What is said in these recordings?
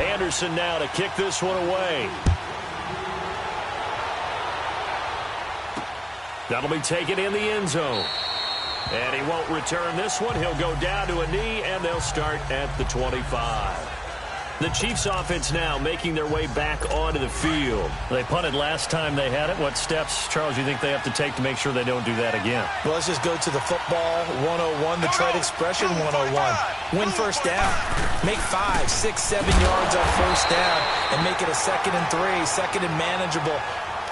Anderson now to kick this one away. That'll be taken in the end zone. And he won't return this one. He'll go down to a knee, and they'll start at the 25. The Chiefs offense now making their way back onto the field. They punted last time they had it. What steps, Charles, you think they have to take to make sure they don't do that again? Well, let's just go to the football 101, the trade expression 101. Win first down. Make 5, 6, 7 yards on first down and make it a 2nd and 3, 2nd and manageable.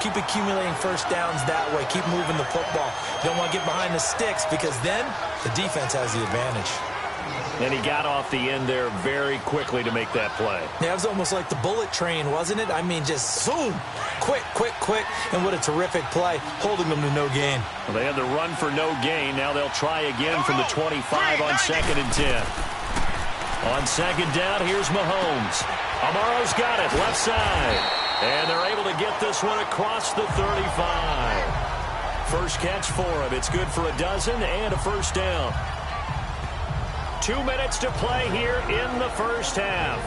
Keep accumulating first downs that way. Keep moving the football. You don't want to get behind the sticks because then the defense has the advantage. And he got off the end there very quickly to make that play. Yeah, it was almost like the bullet train, wasn't it? I mean, just zoom. Quick, quick, quick. And what a terrific play, holding them to no gain. Well, they had the run for no gain. Now they'll try again from the 25 on 2nd and 10. On 2nd down, here's Mahomes. Amaro's got it, left side. And they're able to get this one across the 35. First catch for him. It's good for a dozen and a first down. 2 minutes to play here in the first half.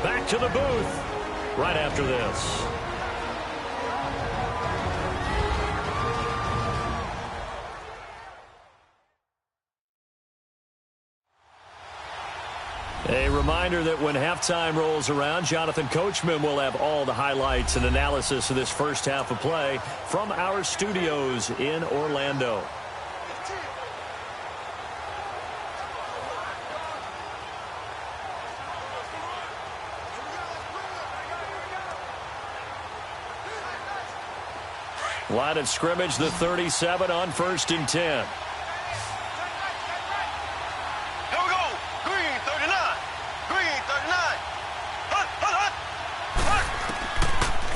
Back to the booth right after this. A reminder that when halftime rolls around, Jonathan Coachman will have all the highlights and analysis of this first half of play from our studios in Orlando. Line of scrimmage, the 37 on 1st and 10. Here we go. Green 39. Green 39. Hut, hut, hut. Hut.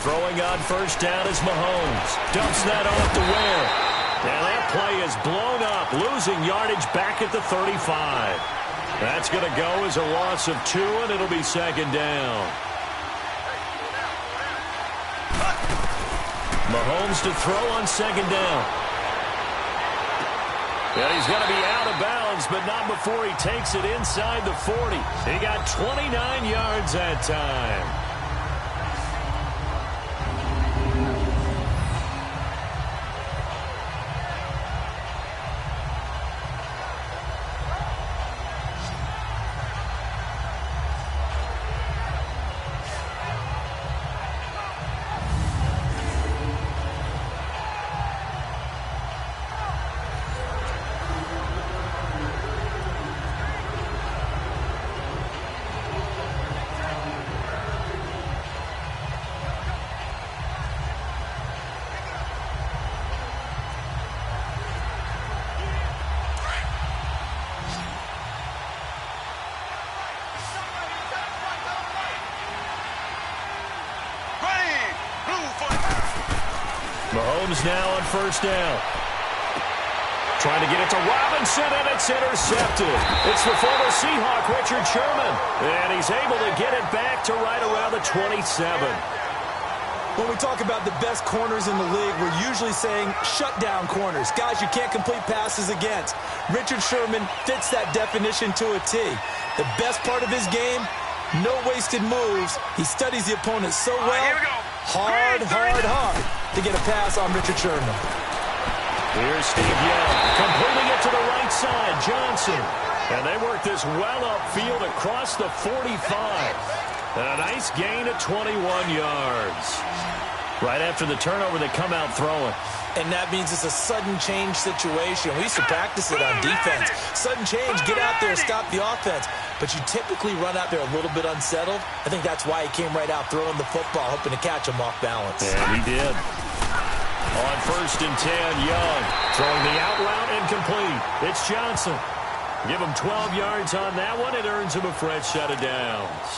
Throwing on first down is Mahomes. Dumps that off to Ware. And that play is blown up, losing yardage back at the 35. That's going to go as a loss of 2, and it'll be 2nd down. Mahomes to throw on 2nd down. And he's going to be out of bounds, but not before he takes it inside the 40. He got 29 yards that time. Mahomes now on first down. Trying to get it to Robinson, and it's intercepted. It's the former Seahawk, Richard Sherman. And he's able to get it back to right around the 27. When we talk about the best corners in the league, we're usually saying shutdown corners, guys you can't complete passes against. Richard Sherman fits that definition to a T. The best part of his game, no wasted moves. He studies the opponent so well, hard to get a pass on Richard Sherman. Here's Steve Young, completing it to the right side, Johnson. And they work this well upfield across the 45. And a nice gain of 21 yards. Right after the turnover, they come out throwing. And that means it's a sudden change situation. We used to practice it on defense. Sudden change, get out there, stop the offense. But you typically run out there a little bit unsettled. I think that's why he came right out throwing the football, hoping to catch him off balance. And he did. On 1st and 10, Young throwing the out route incomplete. It's Johnson. Give him 12 yards on that one. It earns him a fresh set of downs.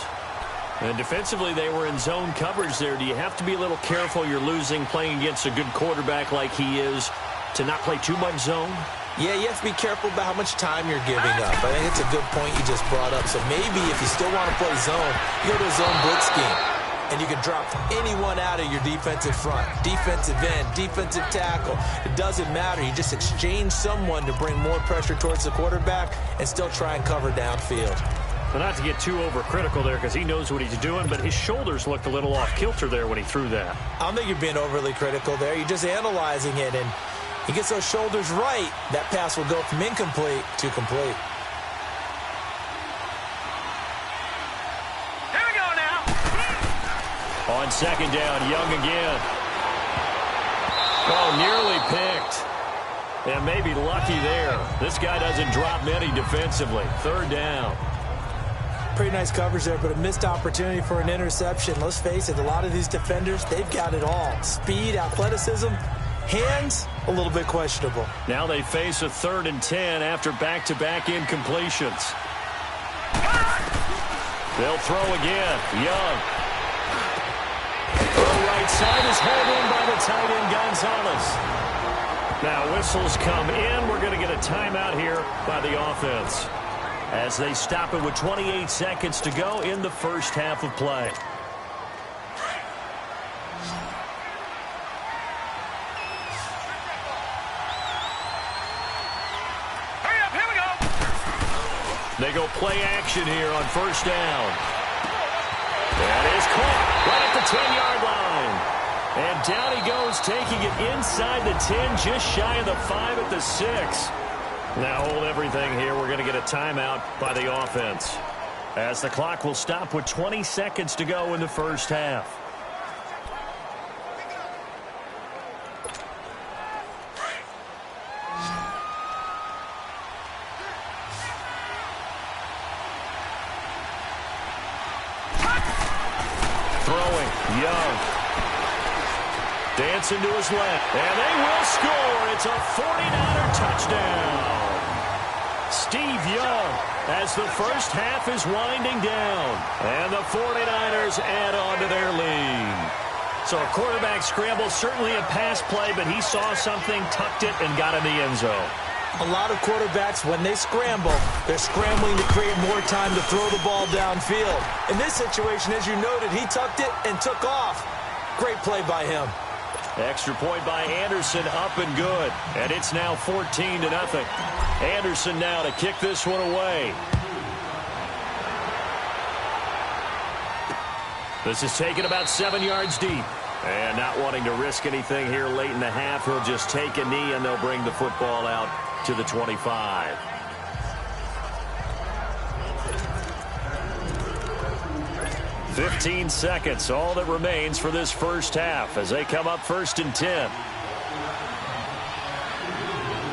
And defensively, they were in zone coverage there. Do you have to be a little careful you're losing playing against a good quarterback like he is to not play too much zone? Yeah, you have to be careful about how much time you're giving up. I think it's a good point you just brought up. So maybe if you still want to play zone, you go to a zone blitz scheme. And you can drop anyone out of your defensive front. Defensive end, defensive tackle. It doesn't matter. You just exchange someone to bring more pressure towards the quarterback and still try and cover downfield. Well, not to get too overcritical there because he knows what he's doing, but his shoulders looked a little off kilter there when he threw that. I don't think you're being overly critical there. You're just analyzing it, and he gets those shoulders right. That pass will go from incomplete to complete. Here we go now. On second down, Young again. Oh, nearly picked. And maybe lucky there. This guy doesn't drop many defensively. Third down. Pretty nice coverage there, but a missed opportunity for an interception. Let's face it, a lot of these defenders, they've got it all. Speed, athleticism, hands, a little bit questionable. Now they face a 3rd and 10 after back-to-back incompletions. They'll throw again. Young. The right side is held in by the tight end, Gonzalez. Now whistles come in. We're going to get a timeout here by the offense, as they stop it with 28 seconds to go in the first half of play. Hurry up, here we go. They go play action here on first down. That is caught right at the 10-yard line. And down he goes, taking it inside the 10, just shy of the 5 at the 6. Now hold everything here. We're going to get a timeout by the offense, as the clock will stop with 20 seconds to go in the first half. Throwing, Young. Dancing to his left, and they will score. It's a 49er touchdown. Steve Young, as the first half is winding down, and the 49ers add on to their lead. So a quarterback scramble, certainly a pass play, but he saw something, tucked it, and got in the end zone. A lot of quarterbacks, when they scramble, they're scrambling to create more time to throw the ball downfield. In this situation, as you noted, he tucked it and took off. Great play by him. Extra point by Anderson, up and good. And it's now 14-0. Anderson now to kick this one away. This is taken about 7 yards deep. And not wanting to risk anything here late in the half, he'll just take a knee and they'll bring the football out to the 25. "15 seconds, all that remains for this first half as they come up 1st and 10.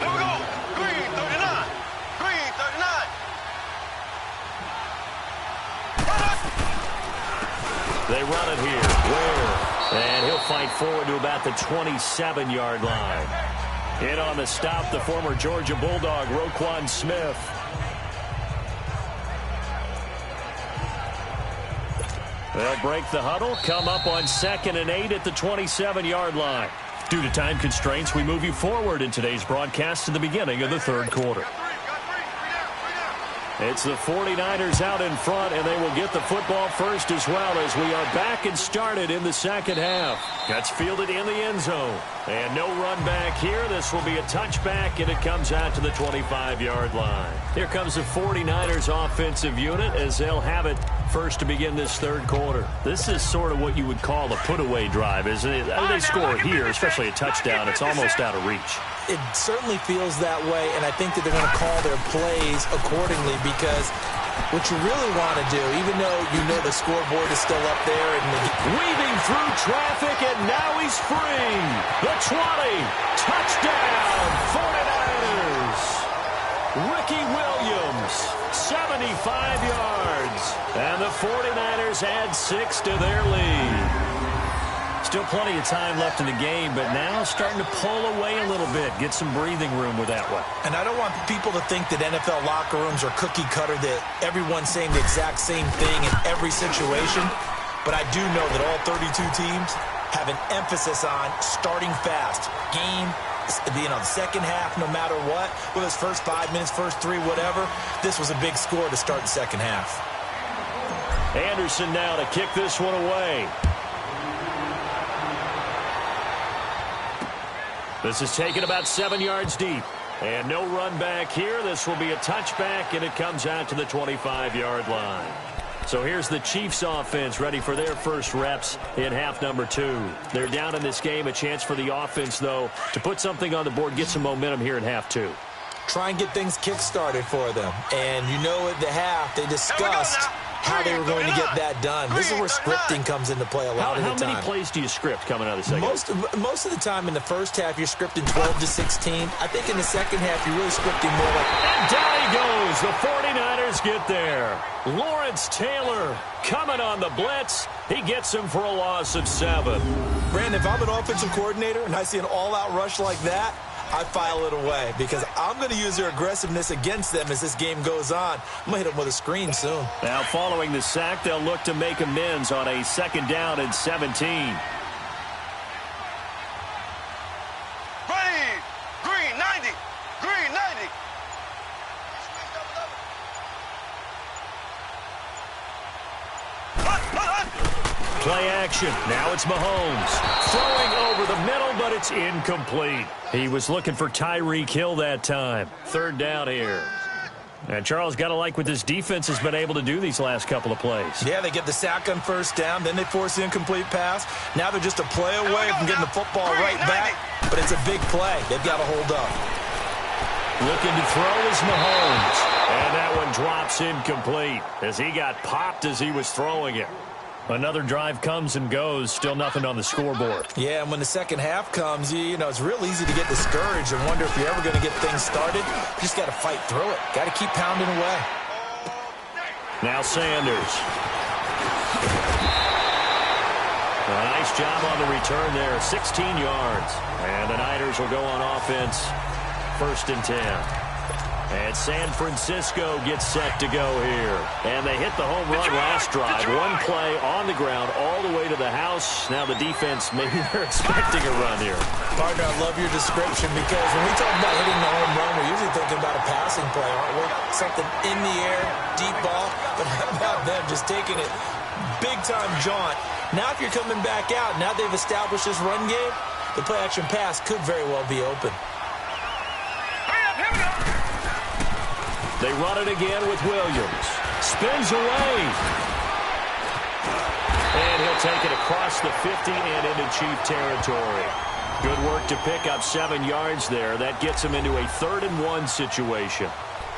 Here we go. Green 39. Green 39. They run it here. Ware. And he'll fight forward to about the 27-yard line. In on the stop, the former Georgia Bulldog, Roquan Smith. They'll break the huddle, come up on 2nd and 8 at the 27-yard line. Due to time constraints, we move you forward in today's broadcast to the beginning of the 3rd quarter. It's the 49ers out in front, and they will get the football first as well, as we are back and started in the 2nd half. That's fielded in the end zone. And no run back here. This will be a touchback, and it comes out to the 25-yard line. Here comes the 49ers offensive unit as they'll have it first to begin this 3rd quarter. This is sort of what you would call a put-away drive, isn't it? They score here, especially a touchdown. It's almost out of reach. It certainly feels that way, and I think that they're going to call their plays accordingly, because what you really want to do, even though you know the scoreboard is still up there, and weaving through traffic, and now he's free. The 20, touchdown, 49ers. Ricky Williams, 75 yards, and the 49ers add 6 to their lead. Still plenty of time left in the game, but now starting to pull away a little bit, get some breathing room with that one. And I don't want people to think that NFL locker rooms are cookie cutter, that everyone's saying the exact same thing in every situation. But I do know that all 32 teams have an emphasis on starting fast. Game, the second half, no matter what, whether it's first 5 minutes, first 3, whatever, this was a big score to start the second half. Anderson now to kick this one away. This is taken about 7 yards deep. And no run back here. This will be a touchback, and it comes out to the 25-yard line. So here's the Chiefs offense ready for their first reps in half number 2. They're down in this game. A chance for the offense, though, to put something on the board, get some momentum here in half 2. Try and get things kick-started for them. And you know at the half, they discussed how they were going to get that done. This is where scripting comes into play a lot of the time. How many plays do you script coming out of the second? Most of the time in the first half, you're scripting 12 to 16. I think in the second half, you're really scripting more like... And down he goes. The 49ers get there. Lawrence Taylor coming on the blitz. He gets him for a loss of 7. Brandon, if I'm an offensive coordinator and I see an all-out rush like that, I file it away because I'm going to use their aggressiveness against them as this game goes on. I'm going to hit them with a screen soon. Now, following the sack, they'll look to make amends on a second down and 17. Ready. Green 90. Green 90. Play action. Now it's Mahomes. Throwing over the middle, but it's incomplete. He was looking for Tyreek Hill that time. Third down here. And Charles, got to like what this defense has been able to do these last couple of plays. Yeah, they get the sack on first down, then they force the incomplete pass. Now they're just a play away from getting the football right back, but it's a big play. They've got to hold up. Looking to throw is Mahomes. And that one drops incomplete as he got popped as he was throwing it. Another drive comes and goes, still nothing on the scoreboard. Yeah, and when the second half comes, you know, it's real easy to get discouraged and wonder if you're ever going to get things started. You just got to fight through it. Got to keep pounding away. Now Sanders. A nice job on the return there, 16 yards. And the Niners will go on offense, 1st and 10. And San Francisco gets set to go here. And they hit the home run last drive. One play on the ground all the way to the house. Now the defense, maybe they're expecting a run here. Partner, I love your description because when we talk about hitting the home run, we're usually thinking about a passing play, aren't we? Something in the air, deep ball. But how about them just taking it big-time jaunt? Now if you're coming back out, now they've established this run game, the play-action pass could very well be open. They run it again with Williams. Spins away. And he'll take it across the 50 and into Chief territory. Good work to pick up 7 yards there. That gets him into a 3rd and 1 situation.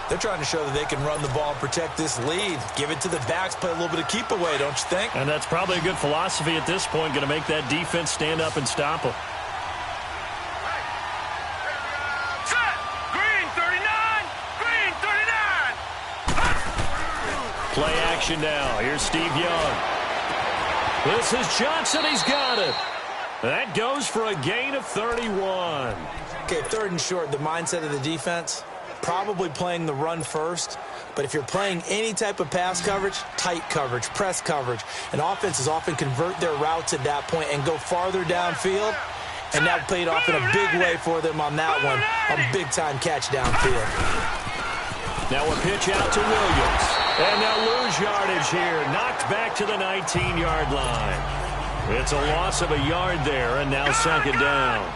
They're trying to show that they can run the ball and protect this lead. Give it to the backs, play a little bit of keep away, don't you think? And that's probably a good philosophy at this point. Going to make that defense stand up and stop them. Play action now. Here's Steve Young. This is Johnson. He's got it. That goes for a gain of 31. Okay, 3rd and short, the mindset of the defense, probably playing the run first. But if you're playing any type of pass coverage, tight coverage, press coverage, and offenses often convert their routes at that point and go farther downfield. And that played off in a big way for them on that one. A big-time catch downfield. Now a pitch out to Williams. And they'll lose yardage here. Knocked back to the 19-yard line. It's a loss of a yard there, and now 2nd down.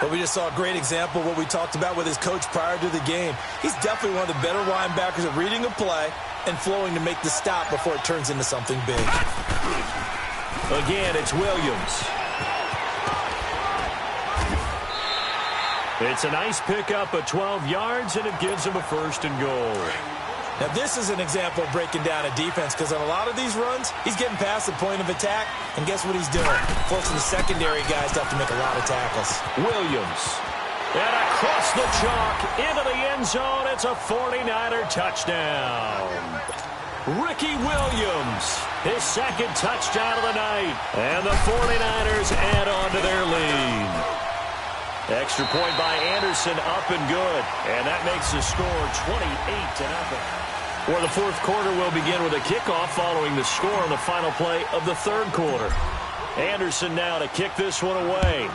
But we just saw a great example of what we talked about with his coach prior to the game. He's definitely one of the better linebackers at reading a play and flowing to make the stop before it turns into something big. Again, it's Williams. It's a nice pickup of 12 yards, and it gives him a 1st and goal. Now, this is an example of breaking down a defense because on a lot of these runs, he's getting past the point of attack, and guess what he's doing? Forcing the secondary guys to have to make a lot of tackles. Williams. And across the chalk, into the end zone, it's a 49er touchdown. Ricky Williams, his 2nd touchdown of the night, and the 49ers add on to their lead. Extra point by Anderson, up and good. And that makes the score 28-0. Where the 4th quarter will begin with a kickoff following the score on the final play of the 3rd quarter. Anderson now to kick this one away.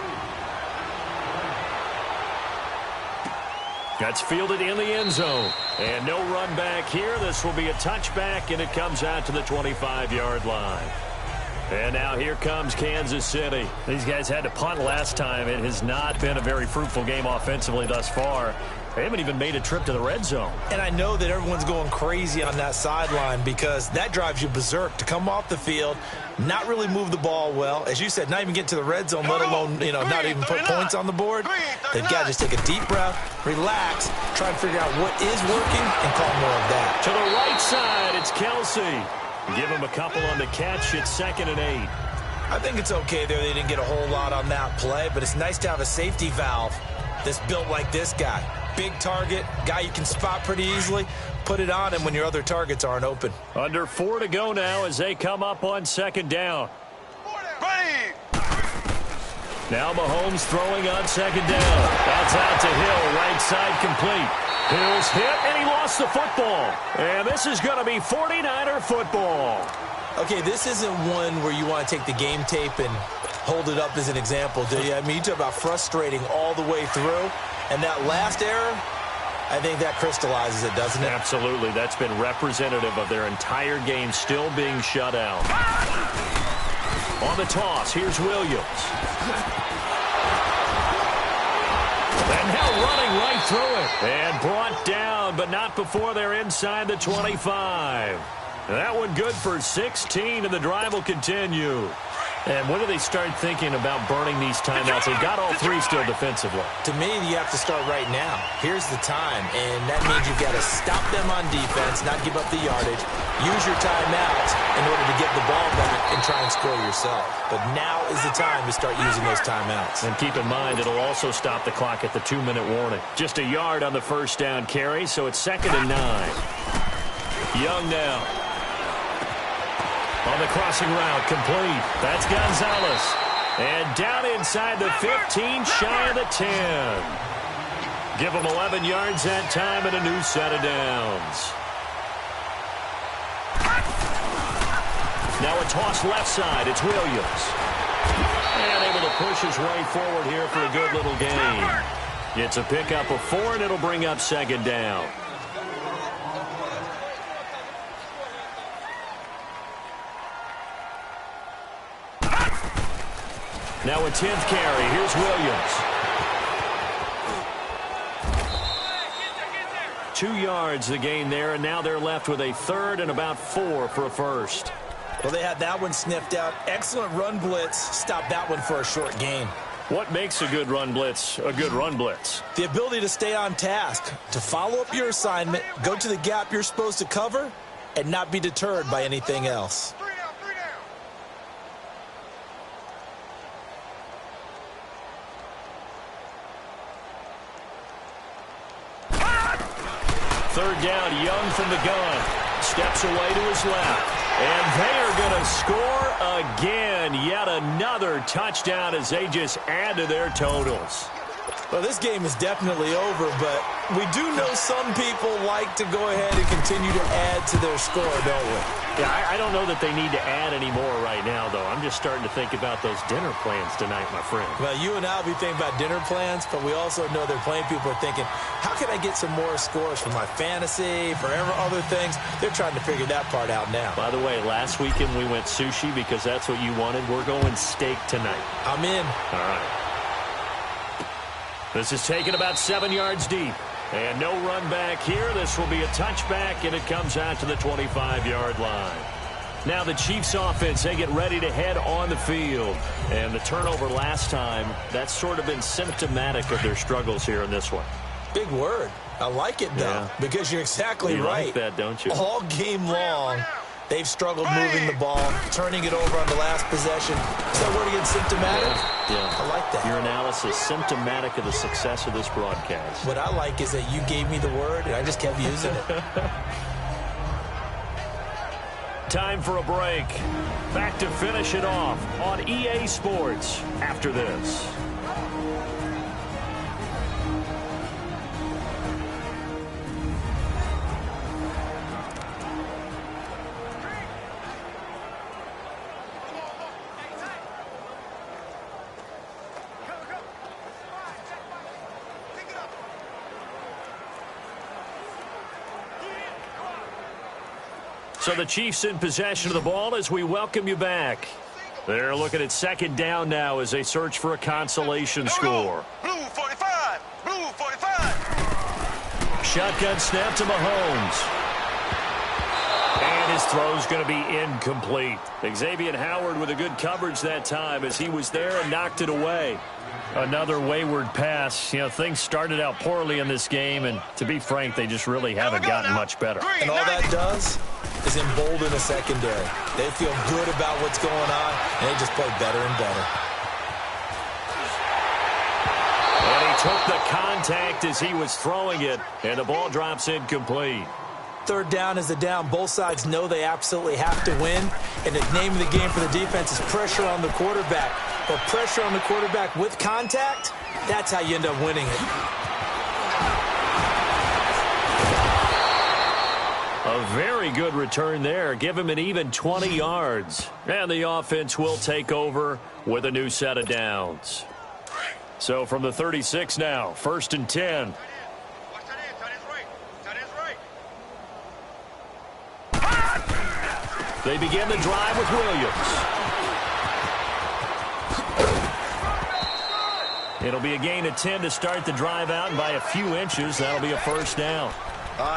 That's fielded in the end zone. And no run back here. This will be a touchback, and it comes out to the 25-yard line. And now here comes Kansas City. These guys had to punt last time. It has not been a very fruitful game offensively thus far. They haven't even made a trip to the red zone. And I know that everyone's going crazy on that sideline because that drives you berserk to come off the field, not really move the ball well. As you said, not even get to the red zone, let alone, not even put points on the board. They've got to just take a deep breath, relax, try and figure out what is working, and call more of that. To the right side, it's Kelsey. Give him a couple on the catch. It's 2nd and 8. I think it's okay there. They didn't get a whole lot on that play, but it's nice to have a safety valve that's built like this guy. Big target, guy you can spot pretty easily. Put it on him when your other targets aren't open. Under 4 to go now as they come up on 2nd down. Now Mahomes throwing on 2nd down. That's out to Hill, right side complete. Hill's hit, and he lost the football. And this is going to be 49er football. Okay, this isn't one where you want to take the game tape and hold it up as an example, do you? I mean, you talk about frustrating all the way through. And that last error, I think that crystallizes it, doesn't it? Absolutely. That's been representative of their entire game still being shut out. On the toss, here's Williams. And now running right through it. And brought down, but not before they're inside the 25. That one good for 16, and the drive will continue. And when do they start thinking about burning these timeouts? They've got all 3 still defensively. To me, you have to start right now. Here's the time, and that means you've got to stop them on defense, not give up the yardage, use your timeouts in order to get the ball back and try and score yourself. But now is the time to start using those timeouts. And keep in mind, it'll also stop the clock at the 2-minute warning. Just a yard on the first down carry, so it's 2nd and 9. Young now. On the crossing route, complete. That's Gonzalez. And down inside the 15, shy of the 10. Give him 11 yards that time and a new set of downs. Now a toss left side. It's Williams. And able to push his way forward here for a good little gain. It's a pickup of 4, and it'll bring up 2nd down. Now a 10th carry. Here's Williams. 2 yards the gain there, and now they're left with a 3rd and about 4 for a first. Well, they had that one sniffed out. Excellent run blitz. Stop that one for a short gain. What makes a good run blitz a good run blitz? The ability to stay on task, to follow up your assignment, go to the gap you're supposed to cover, and not be deterred by anything else. 3rd down, Young from the gun. Steps away to his left. And they are going to score again. Yet another touchdown as they just add to their totals. Well, this game is definitely over, but we do know some people like to go ahead and continue to add to their score, don't we? Yeah, I don't know that they need to add any more right now, though. I'm just starting to think about those dinner plans tonight, my friend. Well, you and I will be thinking about dinner plans, but we also know they're playing people are thinking, how can I get some more scores for my fantasy, for other things? They're trying to figure that part out now. By the way, last weekend we went sushi because that's what you wanted. We're going steak tonight. I'm in. All right. This is taken about 7 yards deep. And no run back here. This will be a touchback, and it comes out to the 25-yard line. Now the Chiefs offense, they get ready to head on the field. And the turnover last time, that's sort of been symptomatic of their struggles here in this one. Big word. I like it, though, because you're exactly right. You like that, don't you? All game long, they've struggled moving the ball, turning it over on the last possession. Is that word again, symptomatic? Yeah. I like that. Your analysis, symptomatic of the success of this broadcast. What I like is that you gave me the word, and I just kept using it. Time for a break. Back to finish it off on EA Sports after this. So the Chiefs in possession of the ball as we welcome you back. They're looking at 2nd down now as they search for a consolation score. Blue 45. Blue 45. shotgun snap to Mahomes. And his throw's going to be incomplete. Xavier Howard with a good coverage that time as he was there and knocked it away. Another wayward pass. You know, things started out poorly in this game, and to be frank, they just really haven't gotten much better. And all that does is embolden the secondary. They feel good about what's going on, and they just play better and better. And he took the contact as he was throwing it, and the ball drops incomplete. Third down is the down. Both sides know they absolutely have to win, and the name of the game for the defense is pressure on the quarterback. But pressure on the quarterback with contact, that's how you end up winning it. A very good return there. Give him an even 20 yards. And the offense will take over with a new set of downs. So from the 36 now, 1st and 10. They begin the drive with Williams. It'll be a gain of 10 to start the drive out, and by a few inches, that'll be a first down.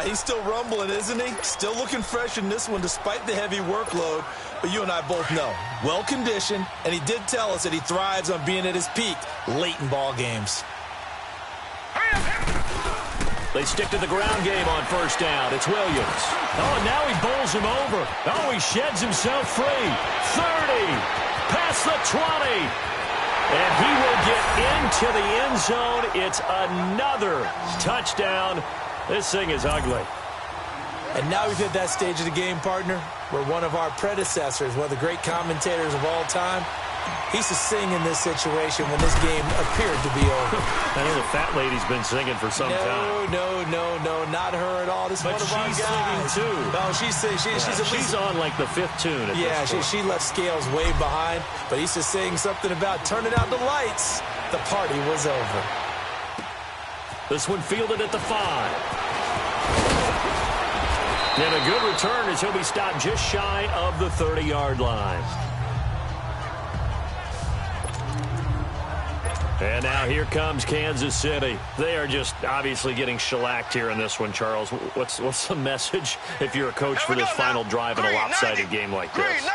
He's still rumbling, isn't he? Still looking fresh in this one despite the heavy workload. But you and I both know, well-conditioned, and he did tell us that he thrives on being at his peak late in ball games. They stick to the ground game on first down. It's Williams. Oh, and now he bowls him over. Oh, he sheds himself free. 30. Past the 20. And he will get into the end zone. It's another touchdown. This thing is ugly. And now we've hit that stage of the game, partner, where one of our predecessors, one of the great commentators of all time, he used to sing in this situation when this game appeared to be over. I know the fat lady's been singing for some time. No, not her at all. This is one of our guys. She's singing too. No, she's on like the 5th tune. She left Scales way behind, but he used to sing something about turning out the lights. The party was over. This one fielded at the 5. And a good return as he'll be stopped just shy of the 30-yard line. And now here comes Kansas City. They are just obviously getting shellacked here in this one, Charles. What's the message if you're a coach for this final drive in a lopsided game like this?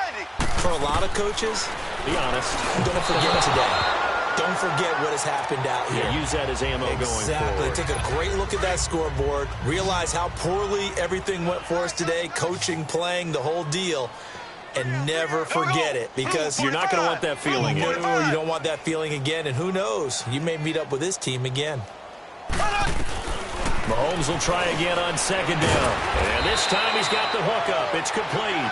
For a lot of coaches, be honest. Don't forget today. Don't forget what has happened out here. Yeah, use that as ammo going forward. Exactly. Take a great look at that scoreboard. Realize how poorly everything went for us today. Coaching, playing, the whole deal. And never forget it, because you're not going to want that feeling again. No, you don't want that feeling again, and who knows? You may meet up with this team again. Mahomes will try again on second down. And this time he's got the hook up. It's complete.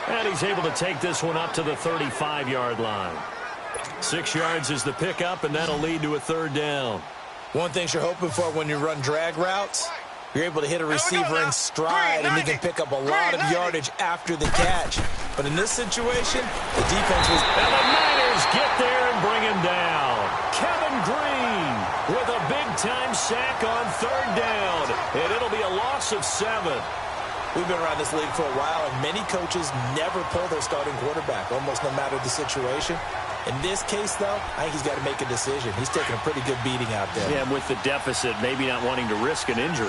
And he's able to take this one up to the 35-yard line. 6 yards is the pickup, and that'll lead to a third down. One thing you're hoping for when you run drag routes, you're able to hit a receiver in stride, and he can pick up a lot of yardage after the catch. But in this situation, the defense was... And the Niners get there and bring him down. Kevin Green with a big-time sack on third down. And it'll be a loss of 7. We've been around this league for a while, and many coaches never pull their starting quarterback, almost no matter the situation. In this case, though, I think he's got to make a decision. He's taking a pretty good beating out there. Yeah, with the deficit, maybe not wanting to risk an injury.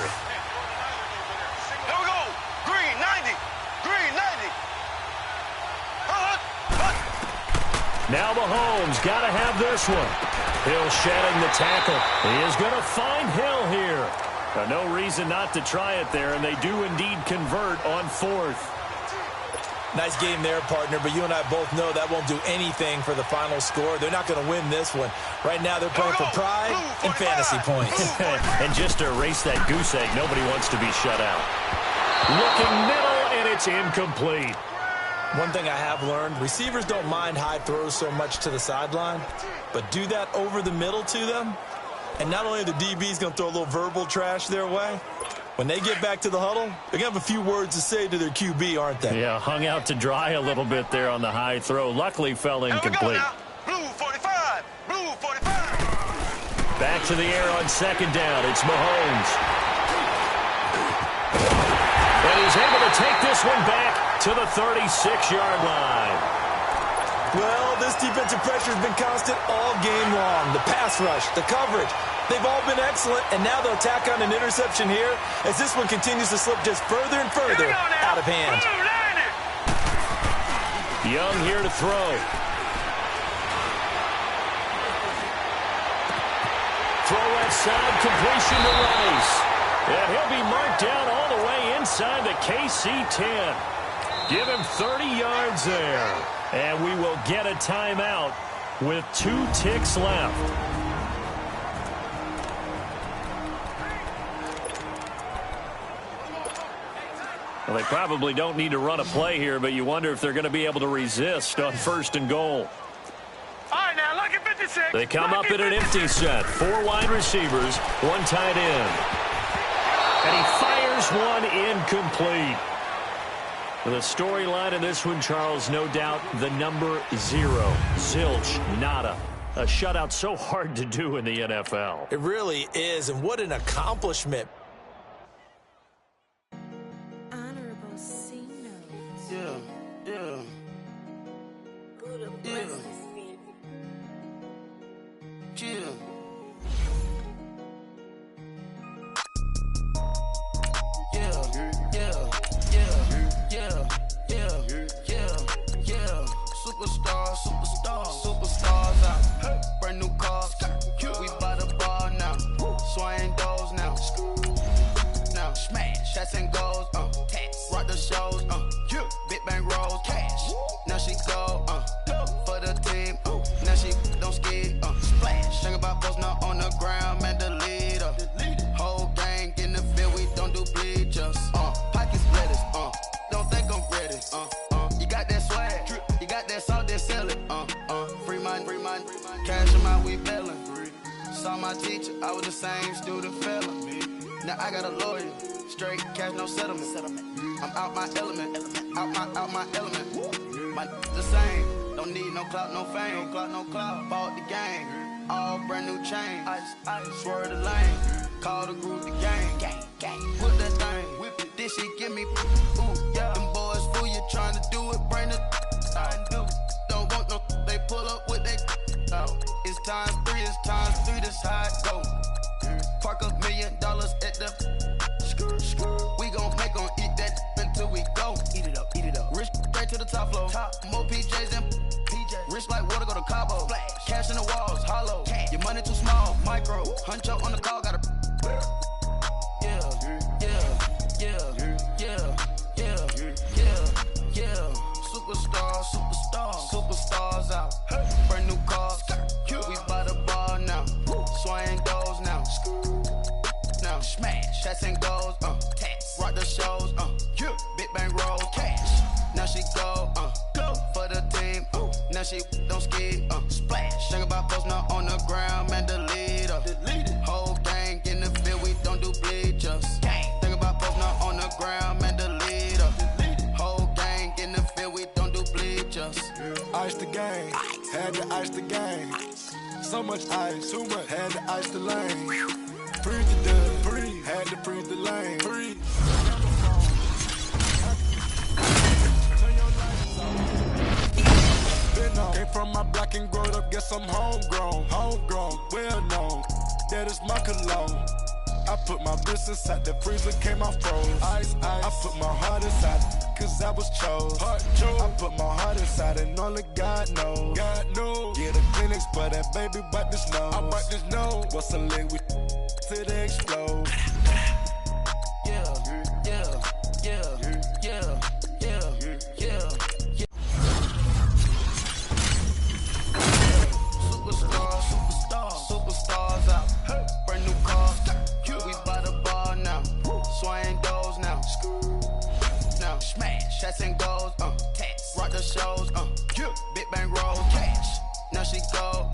Here we go. Green 90. Green 90. Now Mahomes got to have this one. Hill shedding the tackle. He is going to find Hill here. No reason not to try it there, and they do indeed convert on 4th. Nice game there, partner, but you and I both know that won't do anything for the final score. They're not going to win this one. Right now, they're playing for pride and fantasy points. And just to erase that goose egg, nobody wants to be shut out. Looking middle, and it's incomplete. One thing I have learned, receivers don't mind high throws so much to the sideline, but do that over the middle to them, and not only are the DBs going to throw a little verbal trash their way, when they get back to the huddle, they're going to have a few words to say to their QB, aren't they? Yeah, hung out to dry a little bit there on the high throw. Luckily fell incomplete. Blue 45. Blue 45. Back to the air on second down. It's Mahomes. And he's able to take this one back to the 36-yard line. Well, this defensive pressure has been constant all game long. The pass rush, the coverage, they've all been excellent, and now they'll tack on an interception here as this one continues to slip just further and further out of hand. Young here to throw. Throw left side, completion to Rice. And he'll be marked down all the way inside the KC 10. Give him 30 yards there. And we will get a timeout with 2 ticks left. Well, they probably don't need to run a play here, but you wonder if they're going to be able to resist on 1st and goal. All right, now, look at 56. They come up in an empty set. 4 wide receivers, 1 tight end. And he fires one incomplete. The storyline in this one, Charles, no doubt the number 0. Zilch, nada. A shutout so hard to do in the NFL. It really is, and what an accomplishment. Honorable C-Note. Yeah. Superstars out. Brand new cars. We by the bar now. Swaying doors now. Now smash. Shots and goals. Rock the shows. Big bang rolls. Cash. Now she go. For the team. Now she don't ski. Splash. Think about post now on the ground. Man, the leader. Whole gang in the field. We don't do bleachers. Pockets lettuce. Don't think I'm ready. You got that swag. You got that salt that sell it. Free mind. Cash amount we bailin'. Saw my teacher. I was the same student fella. Now I got a lawyer. Straight cash, no settlement. I'm out my element. Out my element. My the same. Don't need no clout, no fame. No clout. Bought the game. All brand new chain. I swerve the lane. Call the group the gang. Put that thing. Whip it. This shit give me. Ooh, yeah. Them boys fool you trying to do it. Bring the. I do. Don't want no. They pull up with that. It's times 3. This how it go. Park $1 million at the. We gon' make 'em eat that until we go. Eat it up. Rich straight to the top floor. More PJs than PJs. Rich like water, go to Cabo. Cash in the walls, hollow. Your money too small, micro. Huncho on the call, got a. Superstars out. Brand new cars. We by the bar now. Swaying doors now. Now smash. Shots and goals. Rock the shows. Big bang rolls. Cash. Now she go. For the team. Now she don't ski. Splash. Think about post now on the ground. Man, the leader. Whole gang in the field. We don't do bleachers. Think about post now on the ground. Man, the leader. Whole gang in the field. We don't do bleachers. Ice the game, had to ice the game. So much ice, too much, had to ice the lane. Free the dub, had to free the lane. Came from my block and growed up, guess I'm homegrown, well known. That is my cologne. I put my wrist inside the freezer, came out froze. Ice. I put my heart inside, cause I was chose. I put my heart inside and only God knows. Yeah, the clinics, but that baby wipe this nose. I wipe this nose. What's a leg with till they explode? Superstars out. Brand new cars. We by the bar now. Swaying doors now. Now smash. Shots and goals. Rock the shows. Big bang rolls. Cash. Now she go.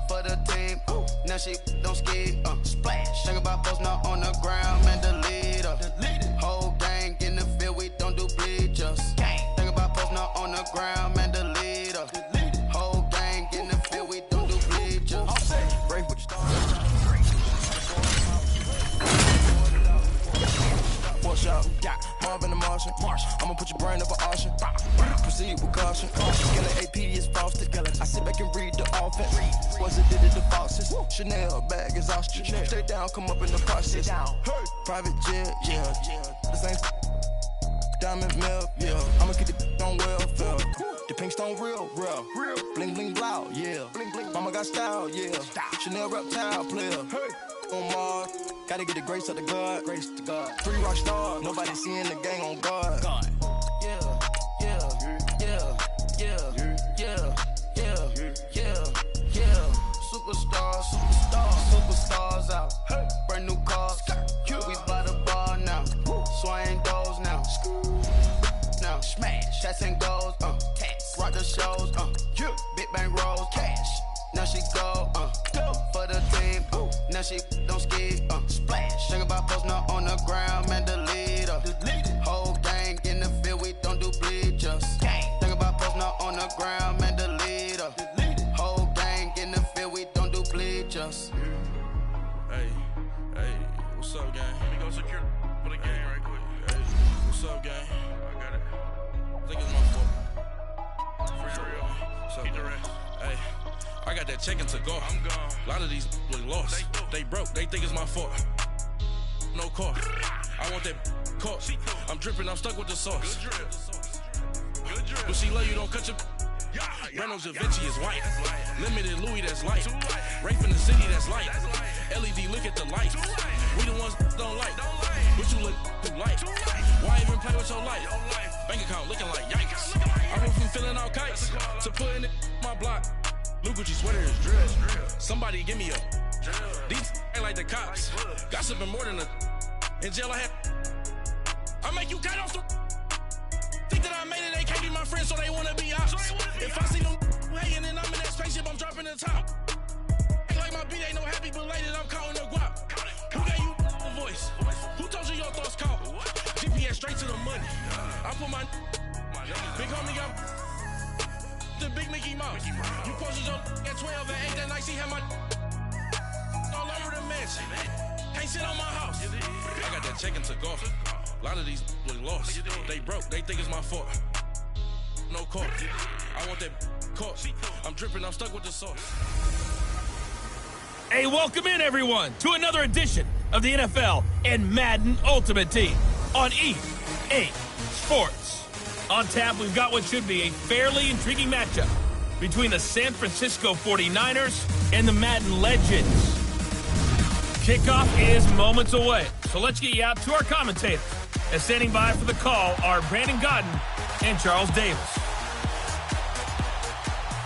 For the team. Now she don't ski. Splash. Think about post now on the ground. Man, the leader. Whole gang in the field. We don't do bleachers. Think about post now on the ground. Man, the leader. Whole gang in the field. We don't do bleachers. Break what you start. Watch out. I'm in the Martian. I'ma put your brain up an auction. Proceed with caution. Skeleton AP is frosted. I sit back and read the offense. Was it did it the bosses? Chanel bag is ostrich. Stay down, come up in the process. Private jet, yeah. This ain't diamond milk, yeah. I'ma keep the on welfare. The pink stone real. Bling bling blow, yeah. Mama got style, yeah. Chanel reptile player. On Mars, gotta get the grace of the God. 3 rock stars, nobody seeing the gang on guard. Superstars out. Brand new cars. We by the bar now. Swaying doors now. Now smash. Shots and goals. Rock the shows. Big bang rolls. Cash. Now she go. For the team. Now she don't ski. Splash. Think about posting up on the ground, man. The leader. Whole gang in the field. We don't do bleachers. Think about posting up on the ground, man. The leader. Whole gang in the field. We don't do bleachers. Hey, what's up, gang? Let me go secure for the gang right quick. Hey, what's up, gang? I got it. I think it's my fault. For real. What's up, keep the rest. Hey, I got that check-in to go. I'm gone. A lot of these look lost. They broke. They think it's my fault. No car. I want that caught. I'm dripping. I'm stuck with the sauce. Good drip. But she love you. Don't cut your. Reynolds Da Vinci is white. Limited Louis, that's light. Rape in the city, that's light. LED, look at the light. We the ones don't like. But you look too light. Why even play with your life? Bank account looking like yikes. I went from feeling all kites to putting it in my block. Blue Gucci sweater is drill. Somebody give me a. These ain't like the cops. Gossiping more than a. In jail I had. I make you cut off the. Think that I made it, they can't be my friends, so they wanna be ops. If I see them hating and I'm in that spaceship, I'm dropping the top. Ain't like my beat ain't no happy belated, I'm counting the guap. Who gave you the voice? Who told you your thoughts count? GPS straight to the money. I put my big homie got the big Mickey Mouse. You posted your at 12 and 8 that night, she had my all over the mansion. Can't sit on my house. I got that check-in to go. A lot of these look lost. They broke. They think it's my fault. No car. I want that caught. I'm dripping. I'm stuck with the sauce. Hey, welcome in, everyone, to another edition of the NFL and Madden Ultimate Team on EA Sports. On tap, we've got what should be a fairly intriguing matchup between the San Francisco 49ers and the Madden Legends. Kickoff is moments away, so let's get you out to our commentators. And standing by for the call are Brandon Godden and Charles Davis.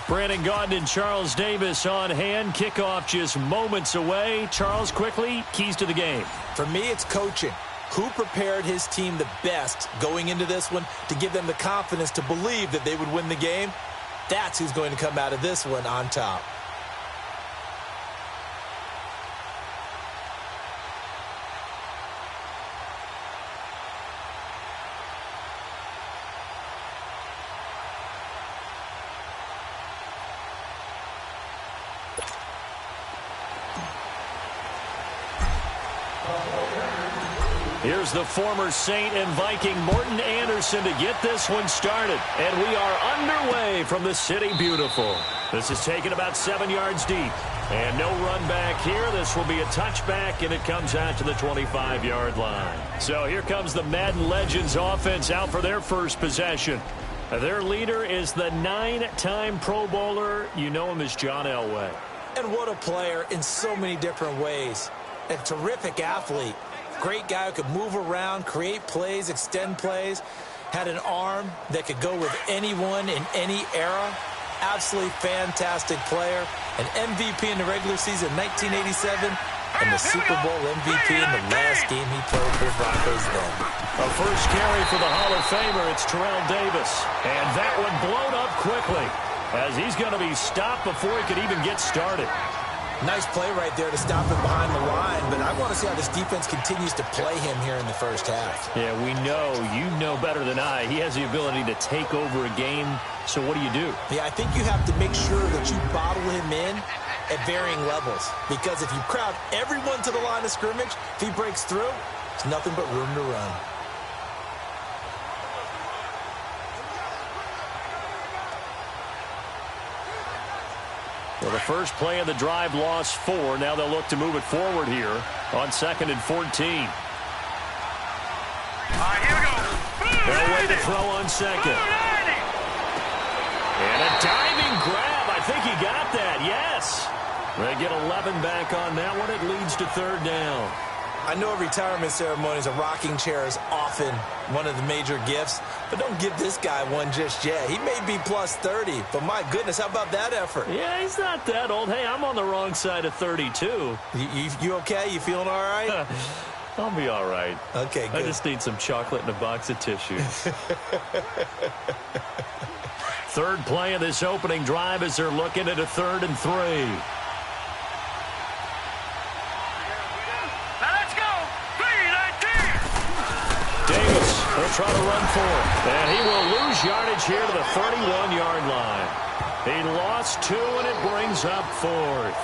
Brandon Godden and Charles Davis on hand. Kickoff just moments away. Charles, quickly, keys to the game. For me, it's coaching. Who prepared his team the best going into this one to give them the confidence to believe that they would win the game? That's who's going to come out of this one on top. Here's the former Saint and Viking Morton Anderson to get this one started. And we are underway from the City Beautiful. This is taken about 7 yards deep. And no run back here. This will be a touchback, and it comes out to the 25-yard line. So here comes the Madden Legends offense out for their first possession. Their leader is the 9-time Pro Bowler. You know him as John Elway. And what a player in so many different ways. A terrific athlete. Great guy who could move around, create plays, extend plays. Had an arm that could go with anyone in any era. Absolutely fantastic player. An MVP in the regular season in 1987. And the Super Bowl MVP in the last game he played for the Broncos then. A first carry for the Hall of Famer. It's Terrell Davis. And that one blown up quickly as he's going to be stopped before he could even get started. Nice play right there to stop him behind the line, but I want to see how this defense continues to play him here in the first half. Yeah, we know. You know better than I. He has the ability to take over a game, so what do? Yeah, I think you have to make sure that you bottle him in at varying levels, because if you crowd everyone to the line of scrimmage, if he breaks through, it's nothing but room to run. Well, the first play of the drive lost 4. Now they'll look to move it forward here on 2nd and 14. All right, here we go. They'll wait to throw on 2nd. And a diving grab. I think he got that. Yes. They get 11 back on that one. It leads to 3rd down. I know retirement ceremonies, a rocking chair is often one of the major gifts, but don't give this guy one just yet. He may be plus 30, but my goodness, how about that effort? Yeah, he's not that old. Hey, I'm on the wrong side of 32. You okay? You feeling all right? I'll be all right. Okay, good. I just need some chocolate and a box of tissues. 3rd play of this opening drive as they're looking at a 3rd and 3. He'll try to run for it. And he will lose yardage here to the 31-yard line. He lost 2, and it brings up 4th.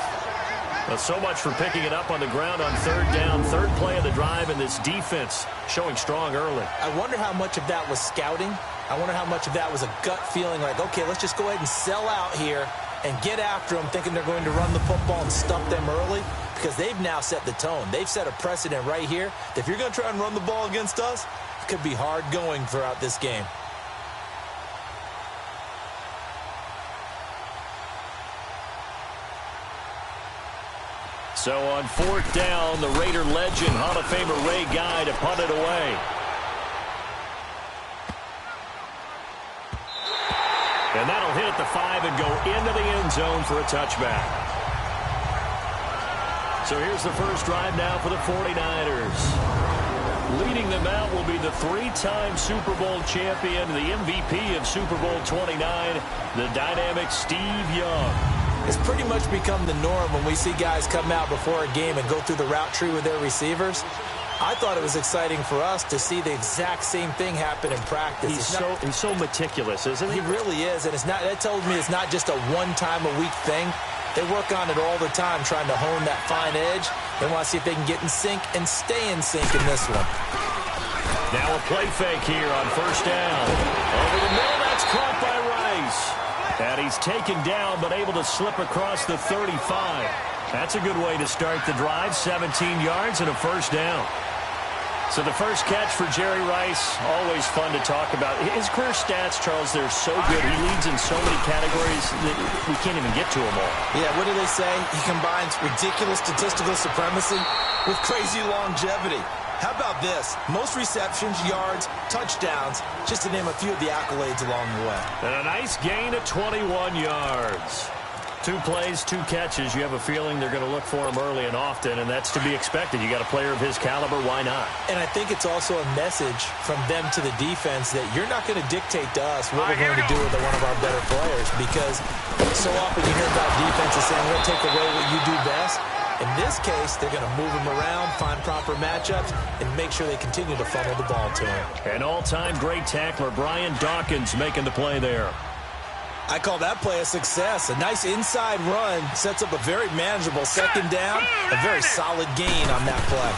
Well, so much for picking it up on the ground on 3rd down. 3rd play of the drive, and this defense showing strong early. I wonder how much of that was scouting. I wonder how much of that was a gut feeling like, okay, let's just go ahead and sell out here and get after them, thinking they're going to run the football and stump them early, because they've now set the tone. They've set a precedent right here that if you're going to try and run the ball against us, could be hard going throughout this game. So on 4th down, the Raider legend, Hall of Famer Ray Guy to punt it away. And that'll hit at the 5 and go into the end zone for a touchback. So here's the first drive now for the 49ers. Leading them out will be the 3-time Super Bowl champion, the MVP of Super Bowl 29, the dynamic Steve Young. It's pretty much become the norm when we see guys come out before a game and go through the route tree with their receivers. I thought it was exciting for us to see the exact same thing happen in practice. He's so meticulous, isn't he? He really is, and that tells me it's not just a one-time-a-week thing. They work on it all the time, trying to hone that fine edge. They want to see if they can get in sync and stay in sync in this one. Now a play fake here on 1st down. Over the middle, that's caught by Rice. And he's taken down, but able to slip across the 35. That's a good way to start the drive. 17 yards and a 1st down. So the first catch for Jerry Rice, always fun to talk about. His career stats, Charles, they're so good. He leads in so many categories that we can't even get to them all. Yeah, what do they say? He combines ridiculous statistical supremacy with crazy longevity. How about this? Most receptions, yards, touchdowns, just to name a few of the accolades along the way. And a nice gain of 21 yards. 2 plays, 2 catches. You have a feeling they're going to look for him early and often, and that's to be expected. You got a player of his caliber, why not? And I think it's also a message from them to the defense that you're not going to dictate to us what we're going to do with one of our better players, because so often you hear about defenses saying, we're going to take away what you do best. In this case, they're going to move him around, find proper matchups, and make sure they continue to funnel the ball to him. An all-time great tackler, Brian Dawkins, making the play there. I call that play a success. A nice inside run sets up a very manageable 2nd down. A very solid gain on that play.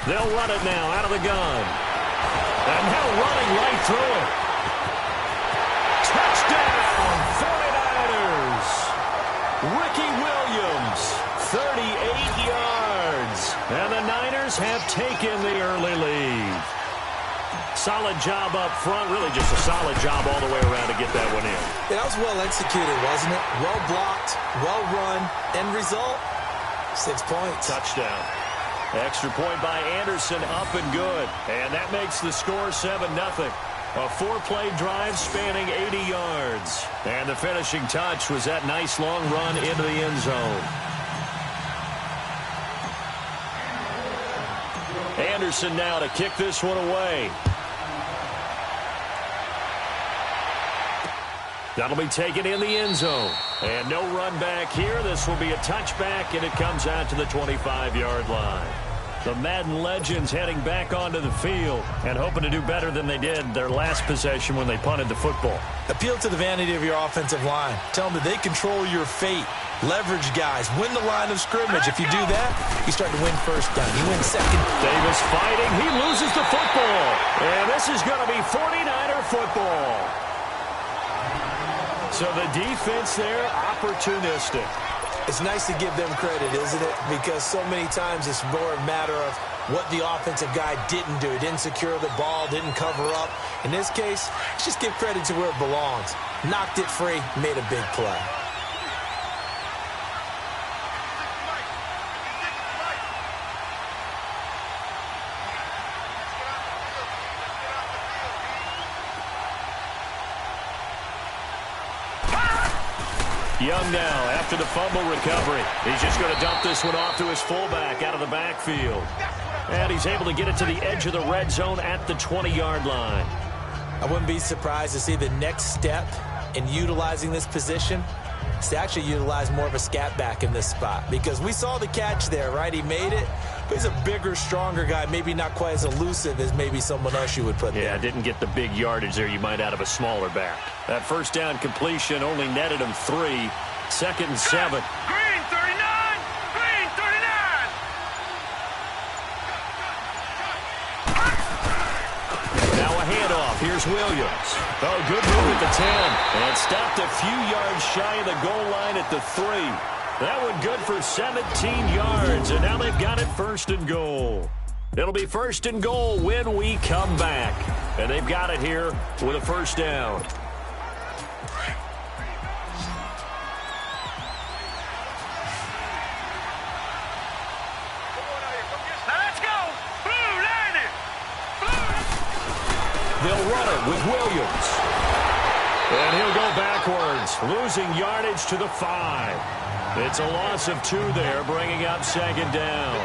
They'll run it now out of the gun. And now running right through it. Touchdown, 49ers. Ricky Williams, 38 yards. And the Niners have taken the early lead. Solid job up front, really just a solid job all the way around to get that one in. That was well executed, wasn't it? Well blocked, well run. End result, 6 points. Touchdown. Extra point by Anderson, up and good. And that makes the score 7-0. A 4-play drive spanning 80 yards. And the finishing touch was that nice long run into the end zone. Anderson now to kick this one away. That'll be taken in the end zone. And no run back here. This will be a touchback, and it comes out to the 25-yard line. The Madden legends heading back onto the field and hoping to do better than they did their last possession when they punted the football. Appeal to the vanity of your offensive line. Tell them that they control your fate. Leverage guys. Win the line of scrimmage. If you do that, you start to win 1st down. You win 2nd. Davis fighting. He loses the football. And this is going to be 49er football. So the defense there, opportunistic. It's nice to give them credit, isn't it? Because so many times it's more a matter of what the offensive guy didn't do. He didn't secure the ball, didn't cover up. In this case, let's just give credit to where it belongs. Knocked it free, made a big play. Young now after the fumble recovery. He's just going to dump this one off to his fullback out of the backfield. And he's able to get it to the edge of the red zone at the 20-yard line. I wouldn't be surprised to see the next step in utilizing this position is to actually utilize more of a scat back in this spot. Because we saw the catch there, right? He made it. But he's a bigger, stronger guy, maybe not quite as elusive as maybe someone else you would put there. Yeah, didn't get the big yardage there you might out of a smaller back. That first down completion only netted him 3. 2nd and 7. Green 39! Green 39! Now a handoff. Here's Williams. Oh, good move at the 10. And stopped a few yards shy of the goal line at the 3. That one good for 17 yards, and now they've got it 1st and goal. It'll be 1st and goal when we come back. And they've got it here with a 1st down. Let's go! Blue, line it! They'll run it with Williams. And he'll go backwards, losing yardage to the 5. It's a loss of 2 there, bringing up 2nd down.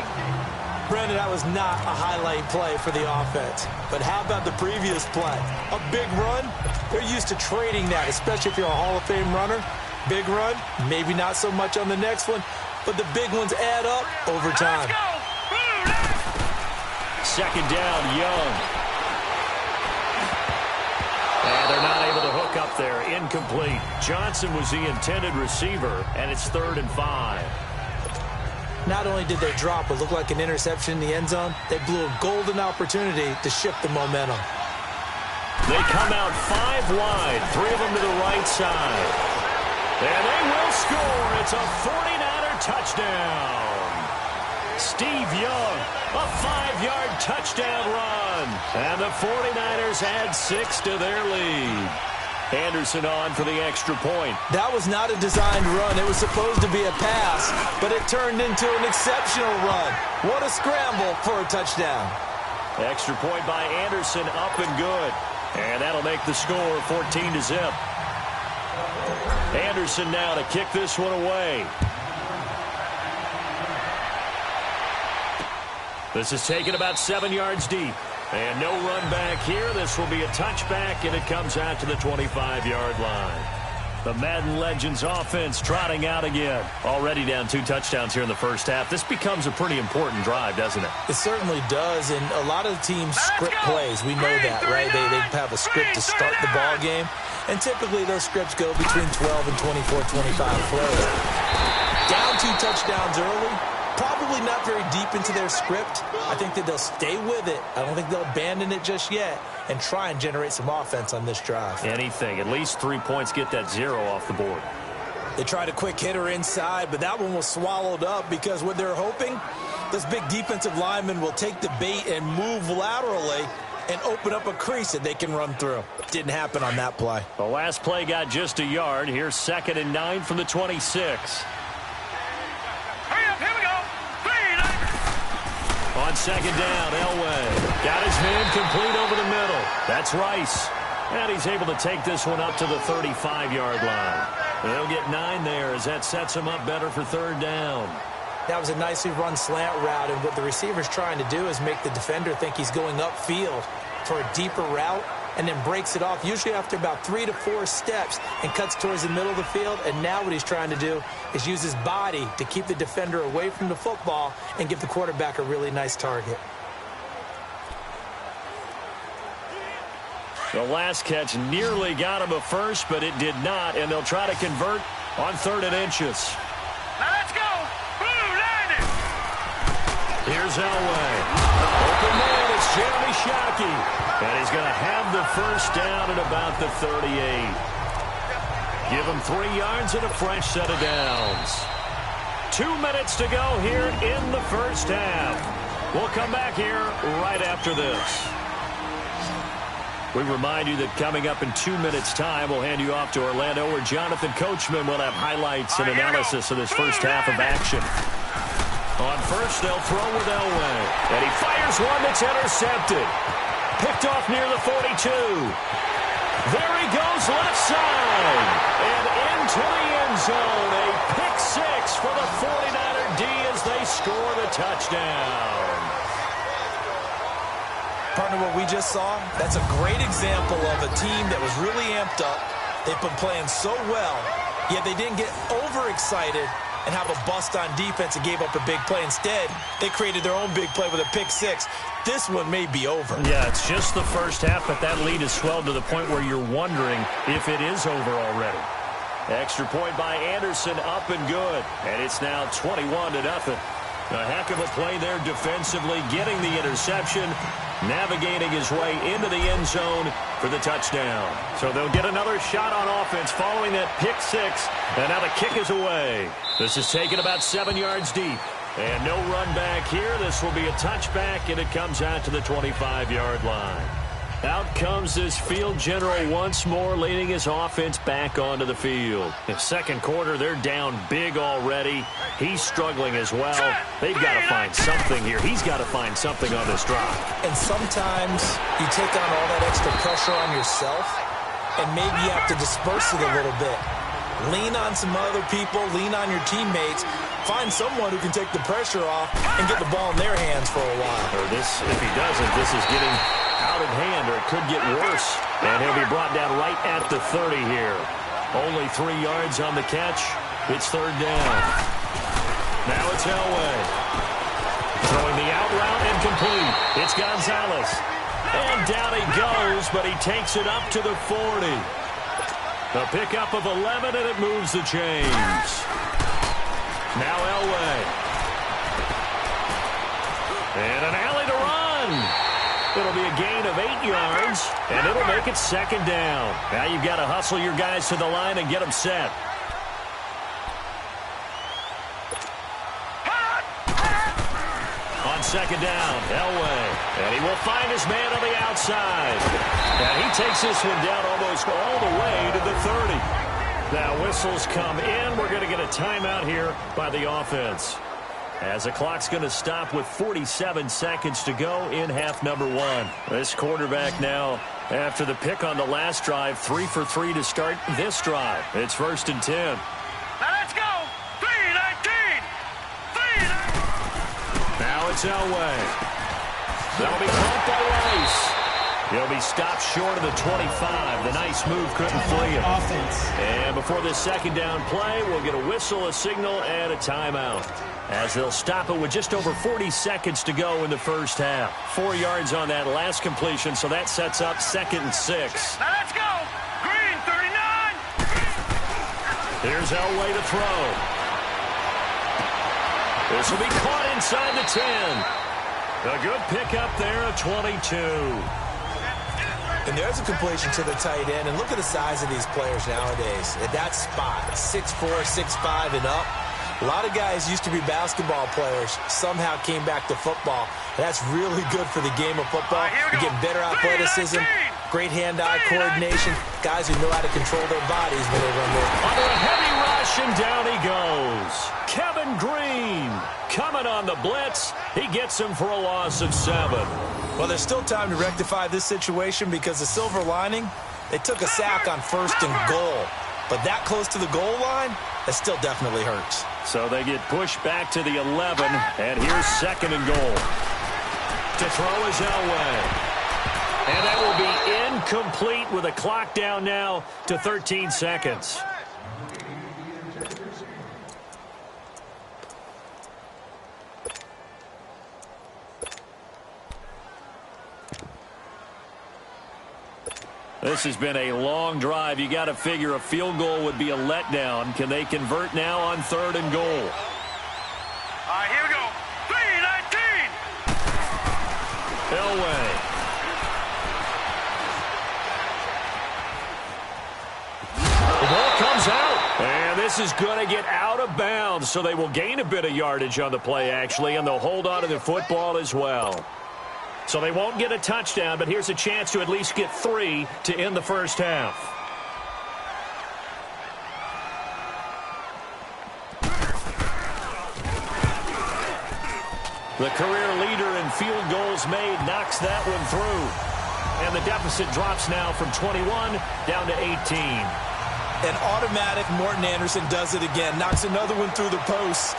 Brandon, that was not a highlight play for the offense. But how about the previous play? A big run? They're used to trading that, especially if you're a Hall of Fame runner. Big run, maybe not so much on the next one, but the big ones add up over time. 2nd down, Young. And they're not able to hook up there. Incomplete. Johnson was the intended receiver, and it's 3rd and 5. Not only did they drop what looked like an interception in the end zone, they blew a golden opportunity to shift the momentum. They come out 5 wide, 3 of them to the right side. And they will score. It's a 49er touchdown. Steve Young, a 5-yard touchdown run. And the 49ers add 6 to their lead. Anderson on for the extra point. That was not a designed run. It was supposed to be a pass, but it turned into an exceptional run. What a scramble for a touchdown. Extra point by Anderson, up and good. And that'll make the score 14-0. Anderson now to kick this one away. This is taken about 7 yards deep. And no run back here. This will be a touchback, and it comes out to the 25-yard line. The Madden Legends offense trotting out again. Already down 2 touchdowns here in the first half. This becomes a pretty important drive, doesn't it? It certainly does, and a lot of teams script plays. We know that, right? They have a script to start the ball game, and typically those scripts go between 12 and 24, 25 plays. Down 2 touchdowns early. Probably not very deep into their script. I think that they'll stay with it. I don't think they'll abandon it just yet and try and generate some offense on this drive. Anything. At least 3 points, get that 0 off the board. They tried a quick hitter inside, but that one was swallowed up because what they're hoping, this big defensive lineman will take the bait and move laterally and open up a crease that they can run through. Didn't happen on that play. The last play got just a yard. Here's 2nd and 9 from the 26. On 2nd down, Elway got his man complete over the middle. That's Rice. And he's able to take this one up to the 35-yard line. They'll get 9 there as that sets him up better for 3rd down. That was a nicely run slant route, and what the receiver's trying to do is make the defender think he's going upfield for a deeper route and then breaks it off, usually after about 3 to 4 steps, and cuts towards the middle of the field. And now what he's trying to do is use his body to keep the defender away from the football and give the quarterback a really nice target. The last catch nearly got him a first, but it did not, and they'll try to convert on 3rd and inches. Now let's go! Blue, line it! Here's Elway. Open man, it's Jeremy Shockey. And he's going to have the first down at about the 38. Give him 3 yards and a fresh set of downs. 2 minutes to go here in the first half. We'll come back here right after this. We remind you that coming up in 2 minutes' time, we'll hand you off to Orlando, where Jonathan Coachman will have highlights and analysis of this first half of action. On first, they'll throw with Elway. And he fires one that's intercepted. Picked off near the 42. There he goes left side. And into the end zone. A pick six for the 49er D as they score the touchdown. Partner, what we just saw, that's a great example of a team that was really amped up. They've been playing so well, yet they didn't get overexcited and have a bust on defense and gave up a big play. Instead, they created their own big play with a pick six. This one may be over. Yeah, it's just the first half, but that lead has swelled to the point where you're wondering if it is over already. Extra point by Anderson, up and good. And it's now 21-0. A heck of a play there defensively, getting the interception, navigating his way into the end zone for the touchdown. So they'll get another shot on offense following that pick six, and now the kick is away. This is taken about 7 yards deep, and no run back here. This will be a touchback, and it comes out to the 25-yard line. Out comes this field general once more, leading his offense back onto the field. In second quarter, they're down big already. He's struggling as well. They've got to find something here. He's got to find something on this drive. And sometimes you take on all that extra pressure on yourself, and maybe you have to disperse it a little bit. Lean on some other people, lean on your teammates. Find someone who can take the pressure off and get the ball in their hands for a while. Or this, if he doesn't, this is getting out of hand, or it could get worse. And he'll be brought down right at the 30 here. Only 3 yards on the catch. It's third down. Now it's Elway. Throwing the out route and complete. It's Gonzalez. And down he goes, but he takes it up to the 40. A pickup of 11, and it moves the chains. Now Elway. And an alley to run. It'll be a gain of 8 yards, and it'll make it second down. Now you've got to hustle your guys to the line and get them set. On second down, Elway. And he will find his man on the outside. And he takes this one down almost all the way to the 30. Now whistles come in. We're going to get a timeout here by the offense, as the clock's going to stop with 47 seconds to go in half number one. This quarterback now, after the pick on the last drive, 3 for 3 to start this drive. It's first and 10. Now let's go. 3-19. 3-19. Now it's Elway. That'll be caught by Rice. He'll be stopped short of the 25. The nice move couldn't free him. And before this second down play, we'll get a whistle, a signal, and a timeout, as they'll stop it with just over 40 seconds to go in the first half. 4 yards on that last completion, so that sets up 2nd and 6. Now let's go. Green 39. Here's Elway to throw. This will be caught inside the 10. A good pickup there at 22. And there's a completion to the tight end. And look at the size of these players nowadays. At that spot, 6'4", 6'5", and up. A lot of guys used to be basketball players, somehow came back to football. And that's really good for the game of football. You get better athleticism, great hand-eye coordination, guys who know how to control their bodies when they run there. Under a heavy rush, and down he goes. Kevin Green coming on the blitz. He gets him for a loss of 7. Well, there's still time to rectify this situation, because the silver lining, they took a sack on 1st and goal. But that close to the goal line, that still definitely hurts. So they get pushed back to the 11, and here's 2nd and goal. To throw is Elway. And that will be incomplete with a clock down now to 13 seconds. This has been a long drive. You got to figure a field goal would be a letdown. Can they convert now on 3rd and goal? All right, here we go. 3-19. Elway. The ball comes out. And This is going to get out of bounds, so they will gain a bit of yardage on the play, actually, and they'll hold on to the football as well. So they won't get a touchdown, but here's a chance to at least get 3 to end the first half. The career leader in field goals made knocks that one through. And the deficit drops now from 21 down to 18. And automatic Morton Anderson does it again. Knocks another one through the posts.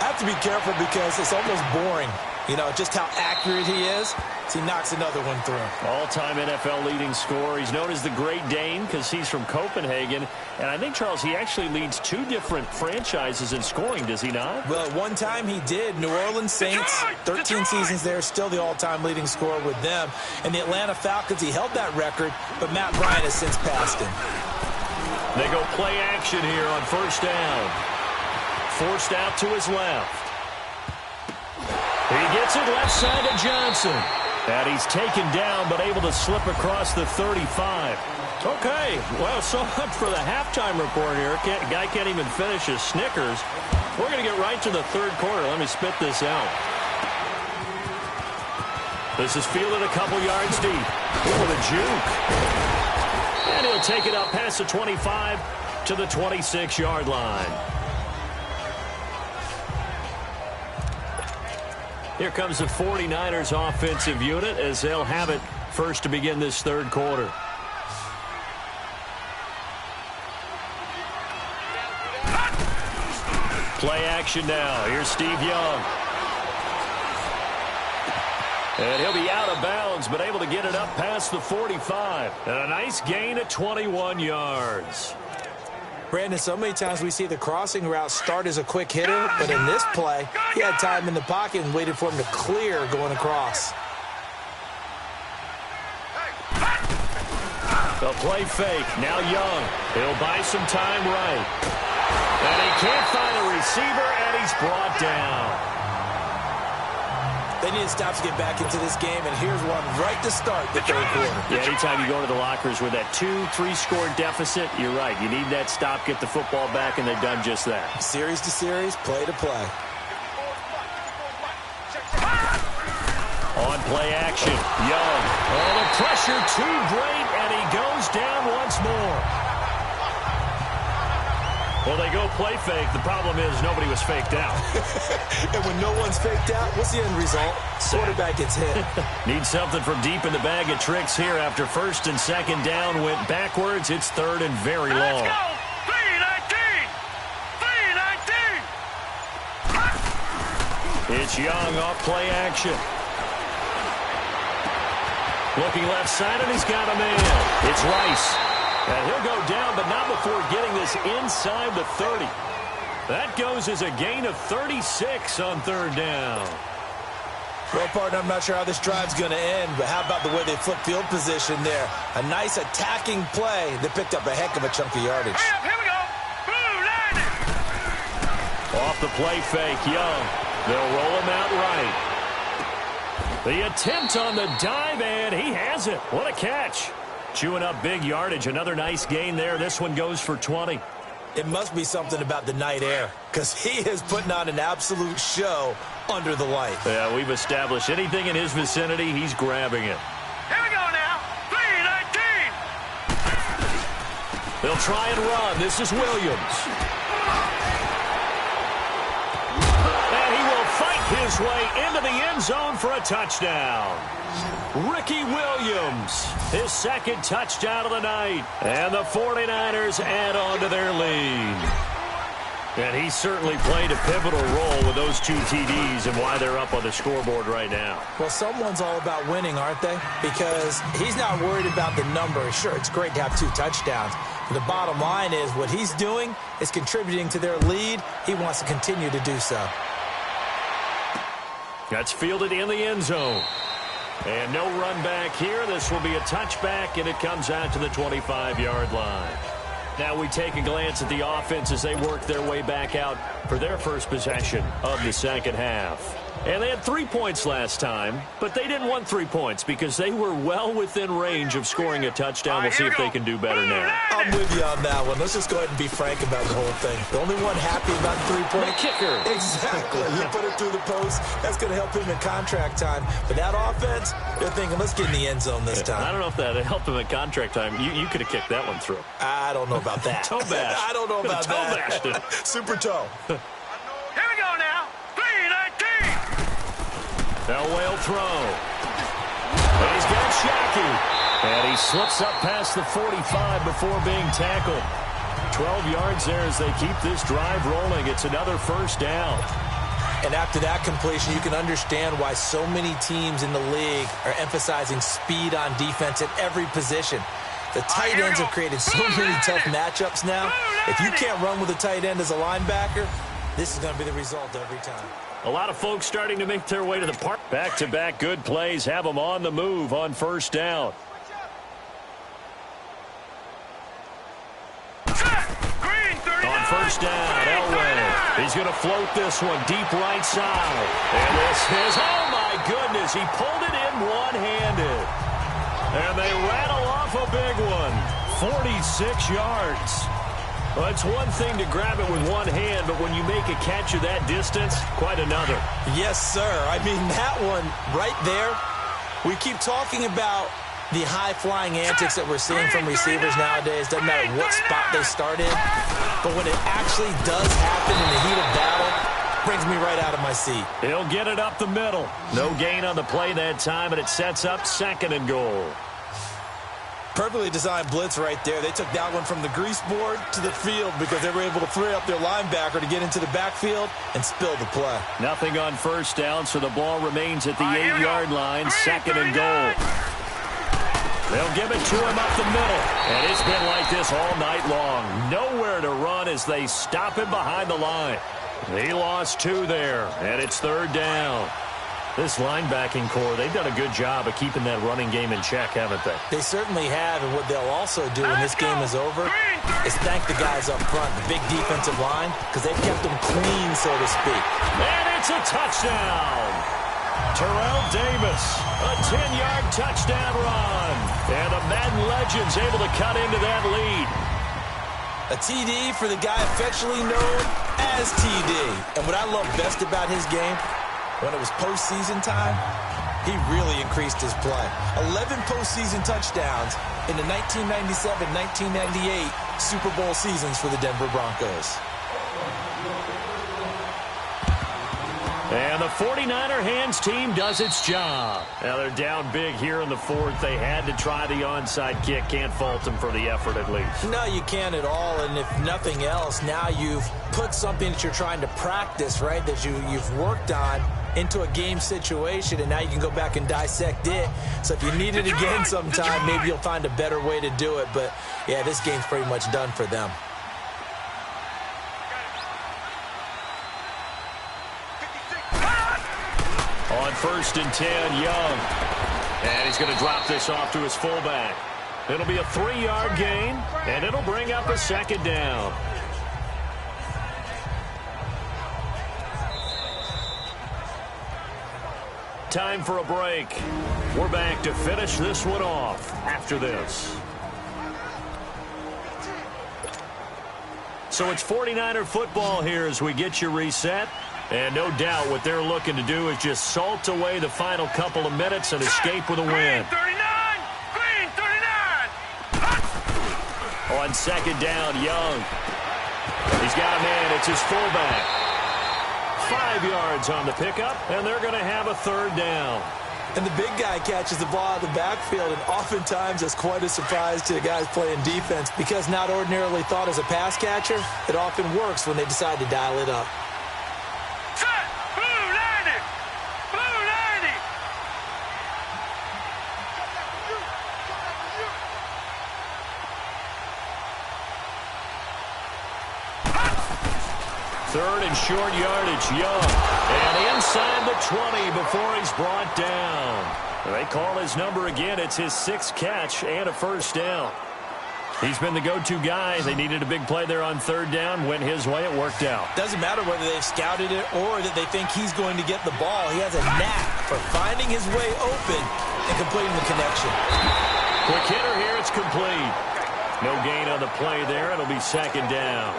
I have to be careful because it's almost boring. You know, just how accurate he is. So he knocks another one through. All-time NFL leading scorer. He's known as the Great Dane because he's from Copenhagen. And I think, Charles, he actually leads 2 different franchises in scoring, does he not? Well, at one time he did. New Orleans Saints, 13 seasons there, still the all-time leading scorer with them. And the Atlanta Falcons, he held that record, but Matt Bryant has since passed him. They go play action here on first down. Forced out to his left. He gets it left side to Johnson. And he's taken down, but able to slip across the 35. Okay, well, so much for the halftime report here. Guy can't even finish his Snickers. We're going to get right to the third quarter. Let me spit this out. This is fielded a couple yards deep. With a juke. And he'll take it up past the 25 to the 26-yard line. Here comes the 49ers offensive unit as they'll have it first to begin this third quarter. Play action now. Here's Steve Young. And he'll be out of bounds, but able to get it up past the 45. And a nice gain at 21 yards. Brandon, so many times we see the crossing route start as a quick hitter, but in this play, he had time in the pocket and waited for him to clear going across. The play fake. Now Young. He'll buy some time right. And he can't find a receiver, and he's brought down. They need to stop to get back into this game, and here's one right to start the third quarter. Yeah, anytime you go to the lockers with that 2-3 score deficit, you're right. You need that stop, get the football back, and they've done just that. Series to series, play to play. On play action, Young. Oh, the pressure too great, and he goes down once more. Well, they go play fake. The problem is nobody was faked out. And when no one's faked out, what's the end result? Quarterback gets hit. Need something from deep in the bag of tricks here after first and second down went backwards. It's third and very long. Let's go! 319! 319! It's Young off play action. Looking left side, and he's got a man. It's Rice. And he'll go down, but not before getting this inside the 30. That goes as a gain of 36 on third down. Well, partner, I'm not sure how this drive's going to end, but how about the way they flip field position there? A nice attacking play that picked up a heck of a chunk of yardage. Here we go. Off the play fake, Young. They'll roll him out right. The attempt on the dive, and he has it. What a catch. Chewing up big yardage. Another nice gain there. This one goes for 20. It must be something about the night air, because he is putting on an absolute show under the light. Yeah, we've established anything in his vicinity, he's grabbing it. Here we go now. 319! They'll try and run. This is Williams. And he will fight his way into the end zone for a touchdown. Ricky Williams, his second touchdown of the night. And the 49ers add on to their lead. And he certainly played a pivotal role with those 2 TDs and why they're up on the scoreboard right now. Well, someone's all about winning, aren't they? Because he's not worried about the number. Sure, it's great to have 2 touchdowns. But the bottom line is what he's doing is contributing to their lead. He wants to continue to do so. That's fielded in the end zone. And no run back here. This will be a touchback, and it comes out to the 25-yard line. Now we take a glance at the offense as they work their way back out for their first possession of the second half. And they had 3 points last time, but they didn't want 3 points because they were well within range of scoring a touchdown. We'll see if they can do better now. I'm with you on that one. Let's just go ahead and be frank about the whole thing. The only one happy about the 3-point kicker. Exactly. You put it through the post. That's going to help him in contract time. But that offense, they're thinking, let's get in the end zone this time. I don't know if that helped him at contract time. You could have kicked that one through. I don't know about that. Toe bash. I don't know about toe that. Bashed it. Super toe. Here we go now. 3-19. Now whale throw. And he's got Shockey. And he slips up past the 45 before being tackled. 12 yards there as they keep this drive rolling. It's another first down. And after that completion, you can understand why so many teams in the league are emphasizing speed on defense at every position. The tight ends have created so many tough matchups now. If you can't run with a tight end as a linebacker, this is going to be the result every time. A lot of folks starting to make their way to the park. Back-to-back good plays have them on the move on first down. On first down, Elway. He's going to float this one deep right side. And this is, oh my goodness, he pulled it in one-handed. And they rattle off a big one. 46 yards. Well, it's one thing to grab it with one hand, but when you make a catch of that distance, quite another. Yes, sir. I mean, that one right there, we keep talking about the high-flying antics that we're seeing from receivers nowadays. Doesn't matter what spot they start in. But when it actually does happen in the heat of battle, brings me right out of my seat. He'll get it up the middle. No gain on the play that time, and it sets up 2nd and goal. Perfectly designed blitz right there. They took that one from the grease board to the field because they were able to free up their linebacker to get into the backfield and spill the play. Nothing on first down, so the ball remains at the 8-yard line. 2nd and goal. They'll give it to him up the middle. And it's been like this all night long. Nowhere to run as they stop him behind the line. He lost 2 there, and it's 3rd down. This linebacking core, they've done a good job of keeping that running game in check, haven't they? They certainly have, and what they'll also do when this game is over is thank the guys up front, the big defensive line, because they've kept them clean, so to speak. And it's a touchdown. Terrell Davis, a 10-yard touchdown run. And the Madden Legends able to cut into that lead. A TD for the guy affectionately known as TD. And what I love best about his game, when it was postseason time, he really increased his play. 11 postseason touchdowns in the 1997-1998 Super Bowl seasons for the Denver Broncos. And the 49er hands team does its job. Now they're down big here in the 4th. They had to try the onside kick. Can't fault them for the effort at least. No, you can't at all. And if nothing else, now you've put something that you're trying to practice, right, that you've worked on into a game situation, and now you can go back and dissect it. So if you need it again sometime, maybe you'll find a better way to do it. But, yeah, this game's pretty much done for them. On 1st and 10, Young. And he's going to drop this off to his fullback. It'll be a 3-yard gain, and it'll bring up a 2nd down. Time for a break. We're back to finish this one off after this. So it's 49er football here as we get you reset. And no doubt what they're looking to do is just salt away the final couple of minutes and escape with a win. Green 39. On 2nd down, Young. He's got a man. It's his fullback. 5 yards on the pickup, and they're going to have a 3rd down. And the big guy catches the ball out of the backfield, and oftentimes that's quite a surprise to the guys playing defense because not ordinarily thought as a pass catcher, it often works when they decide to dial it up. Set. Blue 90. Blue 90. Third and short yardage, Young. And inside the 20 before he's brought down. They call his number again. It's his 6th catch and a 1st down. He's been the go-to guy. They needed a big play there on third down. Went his way. It worked out. Doesn't matter whether they've scouted it or that they think he's going to get the ball. He has a knack for finding his way open and completing the connection. Quick hitter here. It's complete. No gain on the play there. It'll be second down.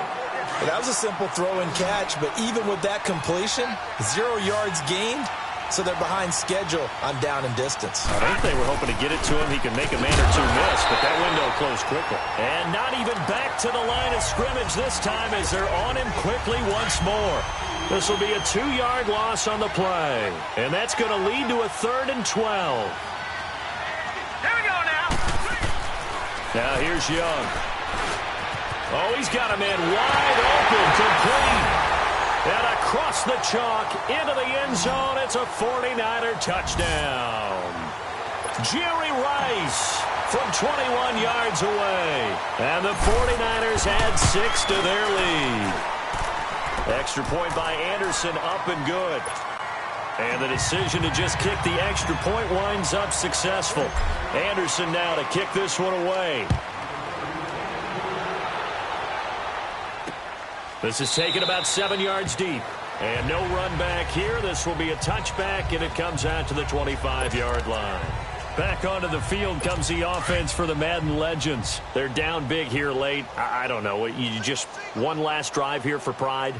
Well, that was a simple throw and catch, but even with that completion, 0 yards gained. So they're behind schedule on down and distance. I think they were hoping to get it to him. He could make a man or two miss, but that window closed quickly. And not even back to the line of scrimmage this time as they're on him quickly once more. This will be a 2-yard loss on the play. And that's going to lead to a 3rd and 12. Here we go now. Now here's Young. Oh, he's got a man wide open, complete. And across the chalk, into the end zone, it's a 49er touchdown. Jerry Rice from 21 yards away. And the 49ers add 6 to their lead. Extra point by Anderson, up and good. And the decision to just kick the extra point winds up successful. Anderson now to kick this one away. This is taken about 7 yards deep. And no run back here. This will be a touchback, and it comes out to the 25-yard line. Back onto the field comes the offense for the Madden Legends. They're down big here late. I don't know. You just one last drive here for pride?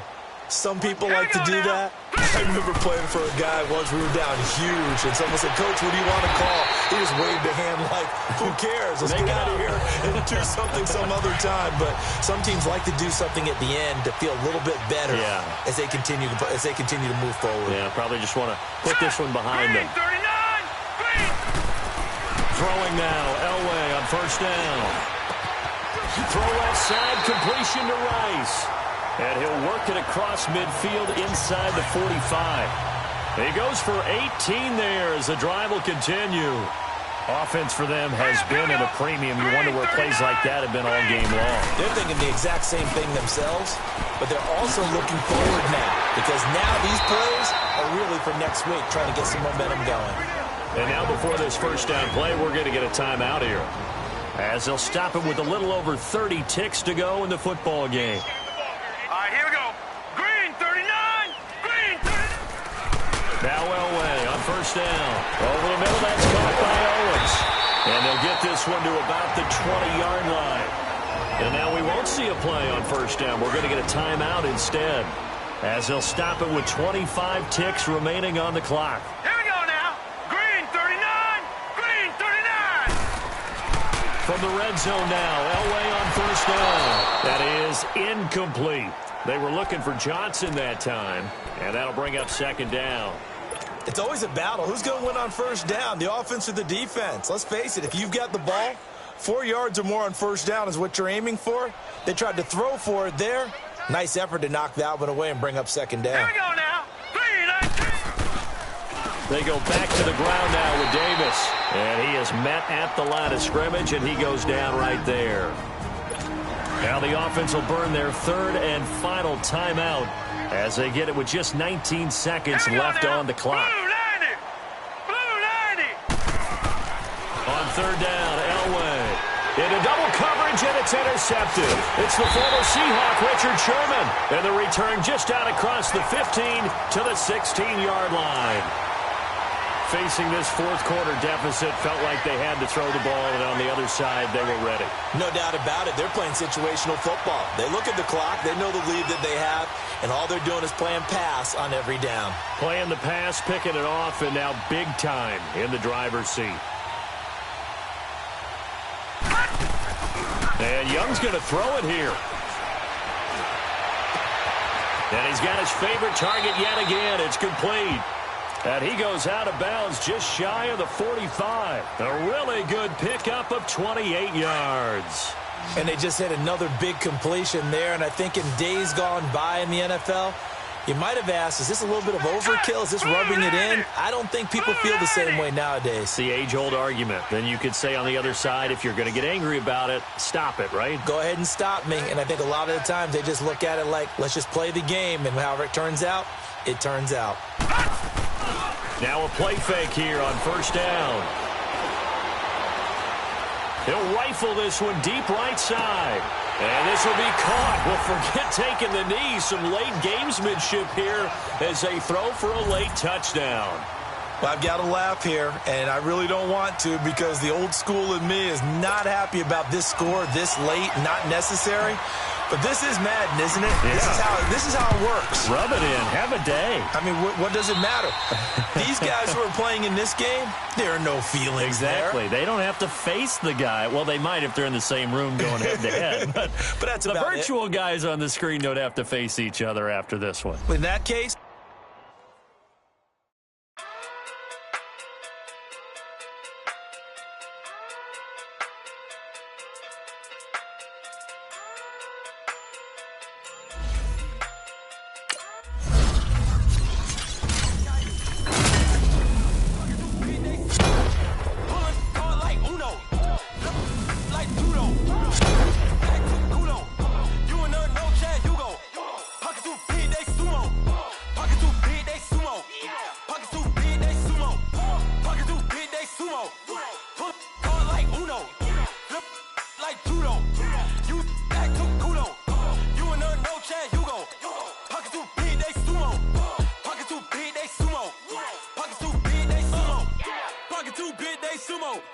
Some people like to do that. I remember playing for a guy once. We were down huge, and someone said, "Coach, what do you want to call?" He just waved a hand like, "Who cares? Let's get out of here and do something some other time." But some teams like to do something at the end to feel a little bit better as they continue to move forward. Yeah, probably just want to put this one behind them. Throwing now, Elway on first down. Throw left side, completion to Rice. And he'll work it across midfield inside the 45. He goes for 18 there as the drive will continue. Offense for them has been at a premium. You wonder where plays like that have been all game long. They're thinking the exact same thing themselves, but they're also looking forward now because now these plays are really for next week, trying to get some momentum going. And now before this first down play, we're going to get a timeout here as they'll stop him with a little over 30 ticks to go in the football game. Here we go. Green 39. Green 39. Now Elway on first down. Over the middle, that's caught by Owens. And they'll get this one to about the 20-yard line. And now we won't see a play on first down. We're going to get a timeout instead as they'll stop it with 25 ticks remaining on the clock. Here we go now. Green 39. Green 39. From the red zone now, Elway on first down. That is incomplete. They were looking for Johnson that time, and that'll bring up second down. It's always a battle. Who's going to win on first down, the offense or the defense? Let's face it, if you've got the ball, 4 yards or more on first down is what you're aiming for. They tried to throw for it there. Nice effort to knock that one away and bring up second down. Here we go now. They go back to the ground now with Davis. And he is met at the line of scrimmage, and he goes down right there. Now the offense will burn their third and final timeout as they get it with just 19 seconds left on the clock. Blue 90. On third down, Elway. Into double coverage, and it's intercepted. It's the former Seahawk, Richard Sherman. And the return just out across the 15 to the 16-yard line. Facing this fourth quarter deficit, felt like they had to throw the ball, and on the other side, they were ready. No doubt about it. They're playing situational football. They look at the clock. They know the lead that they have, and all they're doing is playing pass on every down. Playing the pass, picking it off, and now big time in the driver's seat. And Young's going to throw it here. And he's got his favorite target yet again. It's complete. And he goes out of bounds just shy of the 45. A really good pickup of 28 yards. And they just had another big completion there. And I think in days gone by in the NFL, you might have asked, is this a little bit of overkill? Is this rubbing it in? I don't think people feel the same way nowadays. It's the age-old argument. Then you could say on the other side, if you're going to get angry about it, stop it, right? Go ahead and stop me. And I think a lot of the times they just look at it like, let's just play the game. And however it turns out, it turns out. Now a play fake here on first down. He'll rifle this one deep right side. And this will be caught. Well, forget taking the knee. Some late gamesmanship here as they throw for a late touchdown. Well, I've got to laugh here, and I really don't want to because the old school in me is not happy about this score this late, not necessary. But this is Madden, isn't it? Yeah. This is how it works. Rub it in. Have a day. I mean, what does it matter? These guys who are playing in this game, there are no feelings Exactly. there. They don't have to face the guy. Well, they might if they're in the same room going head-to-head. But that's the about virtual guys on the screen don't have to face each other after this one. In that case,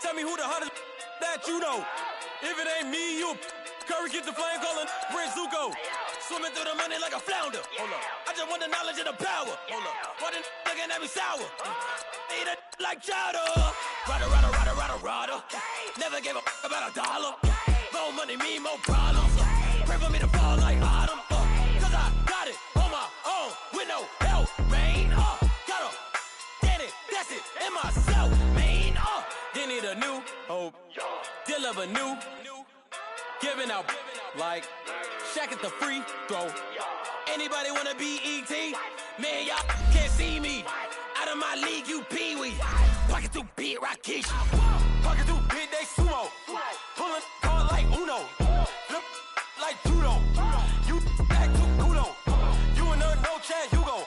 Tell me who the hottest that you know. If it ain't me, you Curry get the flame calling Prince Zuko. Swimming through the money like a flounder. Hold up. I just want the knowledge and the power. Hold up. Why the looking at me sour? Eat it like chowder. Rada. Never gave a about $1. More money, me, more problems. Pray for me to fall like autumn. Cause I got it on my own with no help, man. Gotta get it, that's it, in myself, man. Then need a new hope, deliver new, giving out like Shaq at the free throw. Anybody wanna be E.T.? Man, y'all can't see me. Out of my league, you pee-wee. Pocket too big, Rakishi. Pocket too big, they sumo. Pulling card like Uno. Flip like judo. You act too kudo. You and her no chance, you go.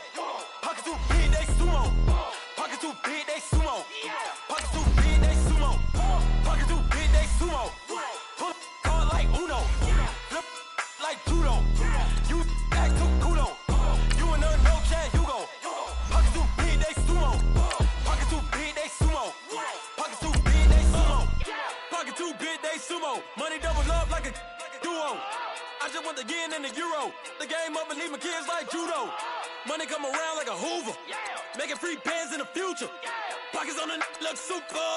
Pocket too big, they sumo. Pocket too big, they sumo. Pocket too big, they sumo. Pocket too big, they sumo. Pull card like Uno. Flip like judo. You act too kudo. You and her no chance, you go. Pocket too big, they sumo. Pocket too big, they sumo. Pocket too big, they sumo. Pocket too big, they sumo. Money double up like a duo. I just want the yen and the euro. The game up and leave my kids like judo. Money come around like a Hoover. Making free pants in the future. Pockets on the look super.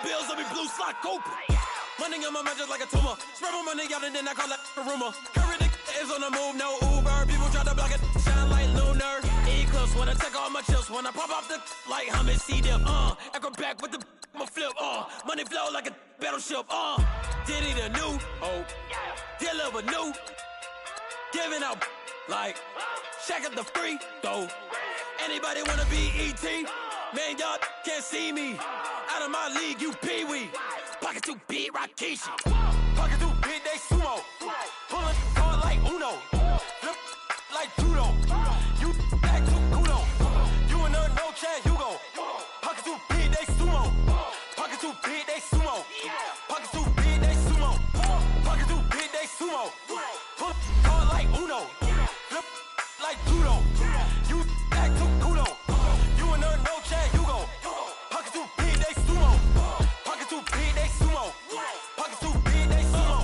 Bills on me blue slot Cooper. Money on my mind just like a tumor. Spread my money out and then I call that a rumor. Curry the is on the move, no Uber. People try to block it, shine like lunar. Eclipse when I take all my chips. When I pop off the like hummus, see them. Acrobat with the I'ma flip. Money flow like a battleship. Diddy the new hope. Deliver new. Giving out like Shaq at the free throw. Anybody wanna be E.T.? Man, y'all can't see me. Out of my league, you pee-wee. Pocket too big, Rakishi. Pocket too big, they sumo. Pulling card like Uno. Flip like judo. You act too kudo. You and her no chance, you go. Pocket too big, they sumo. Pocket too big, they sumo. Pocket too big, they sumo. Pocket too big, they sumo. Pull card like Uno. Flip like judo. You act too kudo. You and her no chance, you go. Pocket too big, they sumo. Pocket too big, they sumo. Pocket too big, they sumo.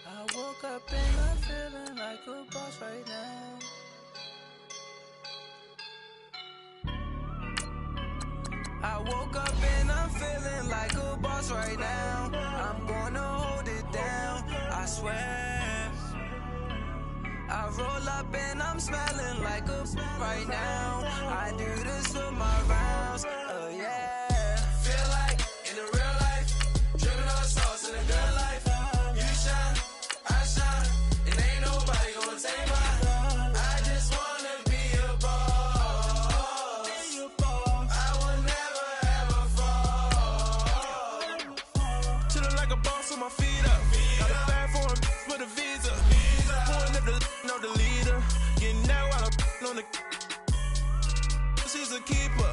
I woke up and I'm feeling like a boss right now. I woke up and I'm feeling like a boss right now. I'm gonna hold it down, I swear. I roll up and I'm smelling like a right now. I do this for my rounds, yeah. Feel like in the real with my feet up. Got a bag for him with a visa. Pulling up the leader. Getting out while I'm on the. She's a keeper.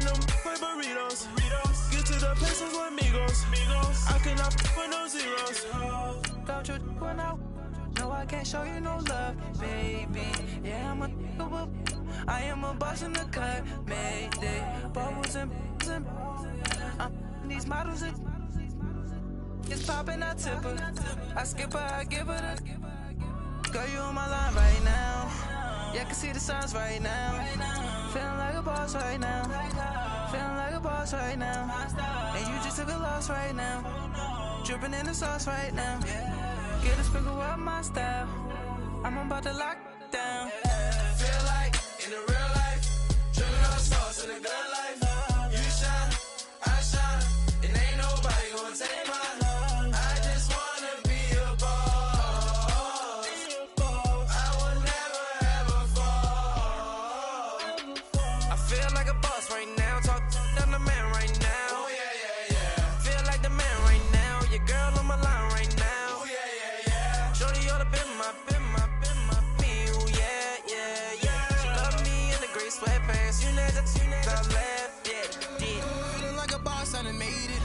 No play burritos. Get to the pesos with amigos. I cannot with no zeros. Don't you run out? No, I can't show you no love, baby. Yeah, I am a boss in the cut, mayday. Bubbles and these models are it's popping, I tip her. I skip her, I give her the. Girl, you on my line right now. Yeah, I can see the signs right now. Feeling like a boss right now. Feeling like a boss right now. And you just took a loss right now. Dripping in the sauce right now. Get a sprinkle up my style. I'm about to lock down. Feel like in the real life, dripping on sauce in the good life. You shine, I shine, and ain't nobody gonna take mine. I just wanna be a boss. I will never ever fall. I feel like a boss right now. Talk down the man right now. Oh yeah. Feel like the man right now. Your girl on my line right now. Oh yeah. Shorty all up in my feel, yeah. She love me in the gray sweatpants. You never left, yeah. Feeling like a boss, I done made it.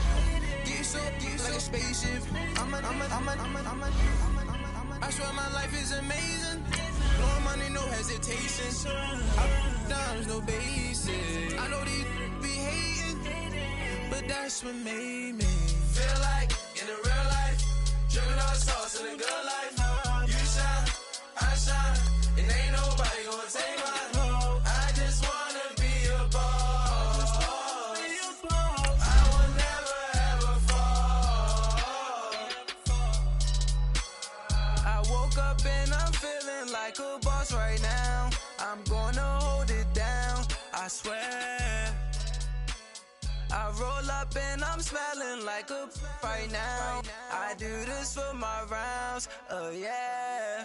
Get so like a spaceship. I swear my life is amazing. Blowing money, no hesitation. Dimes, no basic. I know these be hating, but that's what made me Feel like in the real life, dripping on sauce in the good life. You shine, I shine, and ain't nobody gonna take mine. I just wanna be a boss. I will never ever fall. I woke up and I'm feeling like a boss right now. I'm gonna hold it down, I swear. I roll up and I'm smelling like a right now. I do this for my rounds, oh yeah.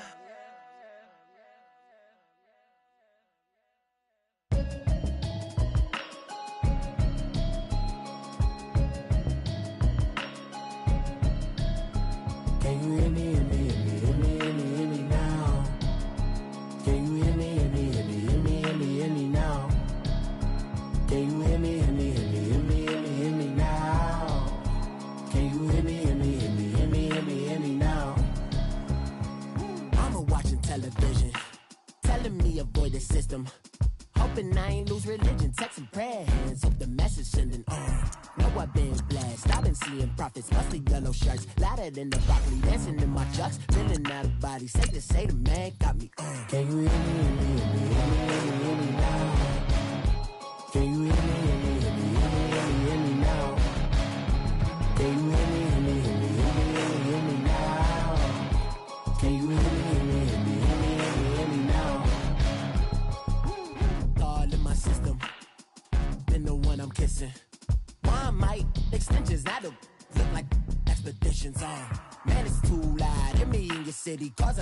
Can you hear me, hear me, hear me, hear me, hear me, hear me now? Can you hear me, hear me, hear me, hear me, hear me, hear me now? Can you hear me, hear me, hear me, hear me, hear me, hear me now? Can you hear me, hear me, hear me, hear me, hear me, hear me now? Mama watching television, telling me avoid the system. Hoping I ain't lose religion, texting prayer hands, hope the message sending on. Know I've been blessed, I've been seeing prophets, mostly yellow shirts, louder than the broccoli, dancing in my chucks, feeling out of body, safe to say the man got me on. Can you hear me, hear me, hear me, hear me, hear me now? Can you hear me, hear me, hear me, hear me, hear me, hear me now? Can you hear me, hear me, hear me, hear me, hear me, hear me now? Can you hear me, hear me, hear me, hear me, hear me, hear me now? All in my system, been the one I'm kissing. One might extensions, I don't look like expeditions on. Man, it's too loud, hear me in your city, cause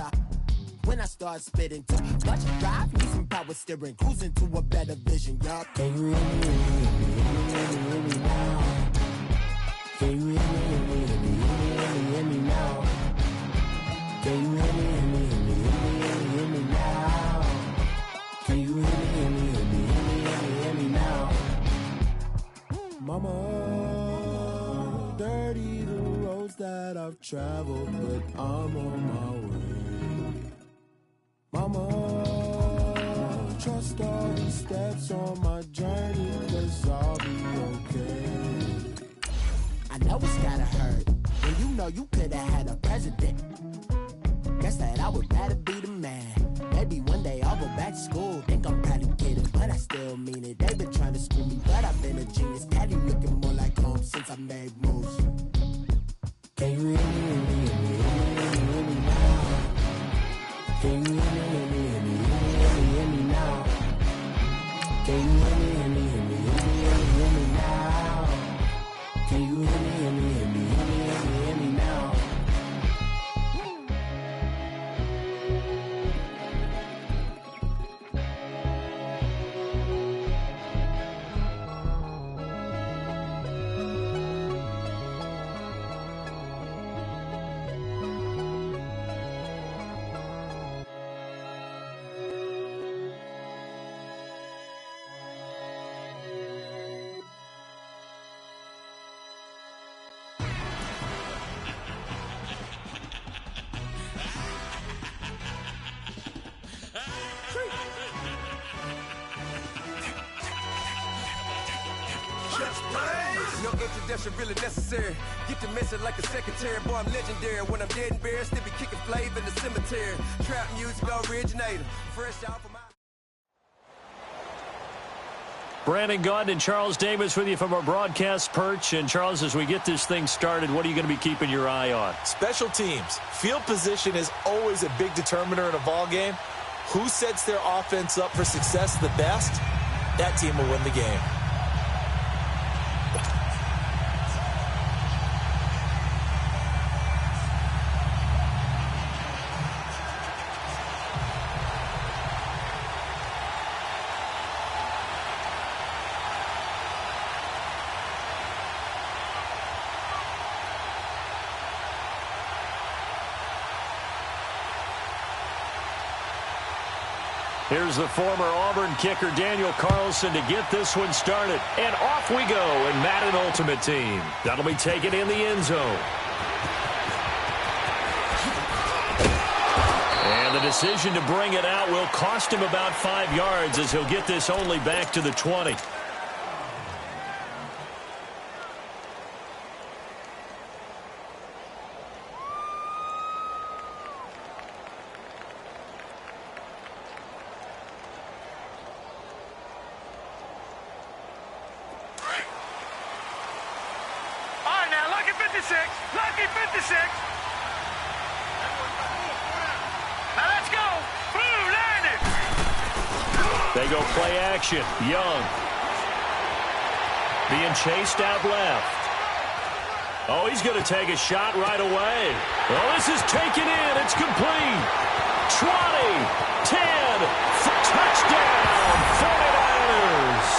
when I start spitting too much drive, need some power steering, cruising to a better vision, y'all. Can you hear me, hear me, hear me, hear me, hear me now? Can you hear me, hear me, hear me, hear me, hear me now? Can you hear me, hear me, hear me, hear me, hear me now? Can you hear me, hear me, hear me, hear me, hear me now? Mama, dirty the roads that I've traveled, but I'm on my way. Mama, trust all the steps on my journey, 'cause I'll be okay. I know it's gotta hurt when you know you could've had a president. Guess that I would rather be the man. Maybe one day I'll go back to school. Think I'm probably kidding, but I still mean it. They've been trying to screw me, but I've been a genius. Daddy looking more like home since I made moves. Can you hear me, hear me, hear me, hear me, hear me now? Can you hear me, hear me, hear me, hear me, hear me now? Can you hear me, hear me, hear me, hear me, hear me now? Can you hear me, hear me, hear me, hear me, hear me now? introduction really necessary. Get the message like a secretary. Boy, I'm legendary. When I'm dead and buried, still be kicking flavor in the cemetery. Trap music originator. Fresh out from my... Brandon Gaudin and Charles Davis with you from our broadcast perch. And, Charles, as we get this thing started, what are you going to be keeping your eye on? Special teams. Field position is always a big determiner in a ball game. Who sets their offense up for success the best, that team will win the game. Here's the former Auburn kicker, Daniel Carlson, to get this one started. And off we go in Madden Ultimate Team. That'll be taken in the end zone. And the decision to bring it out will cost him about 5 yards as he'll get this only back to the 20. Lucky 56. Now let's go. Blue landed. They go play action. Young. Being chased out left. Oh, he's going to take a shot right away. Oh, this is taken in. It's complete. 20, 10, touchdown, 49ers.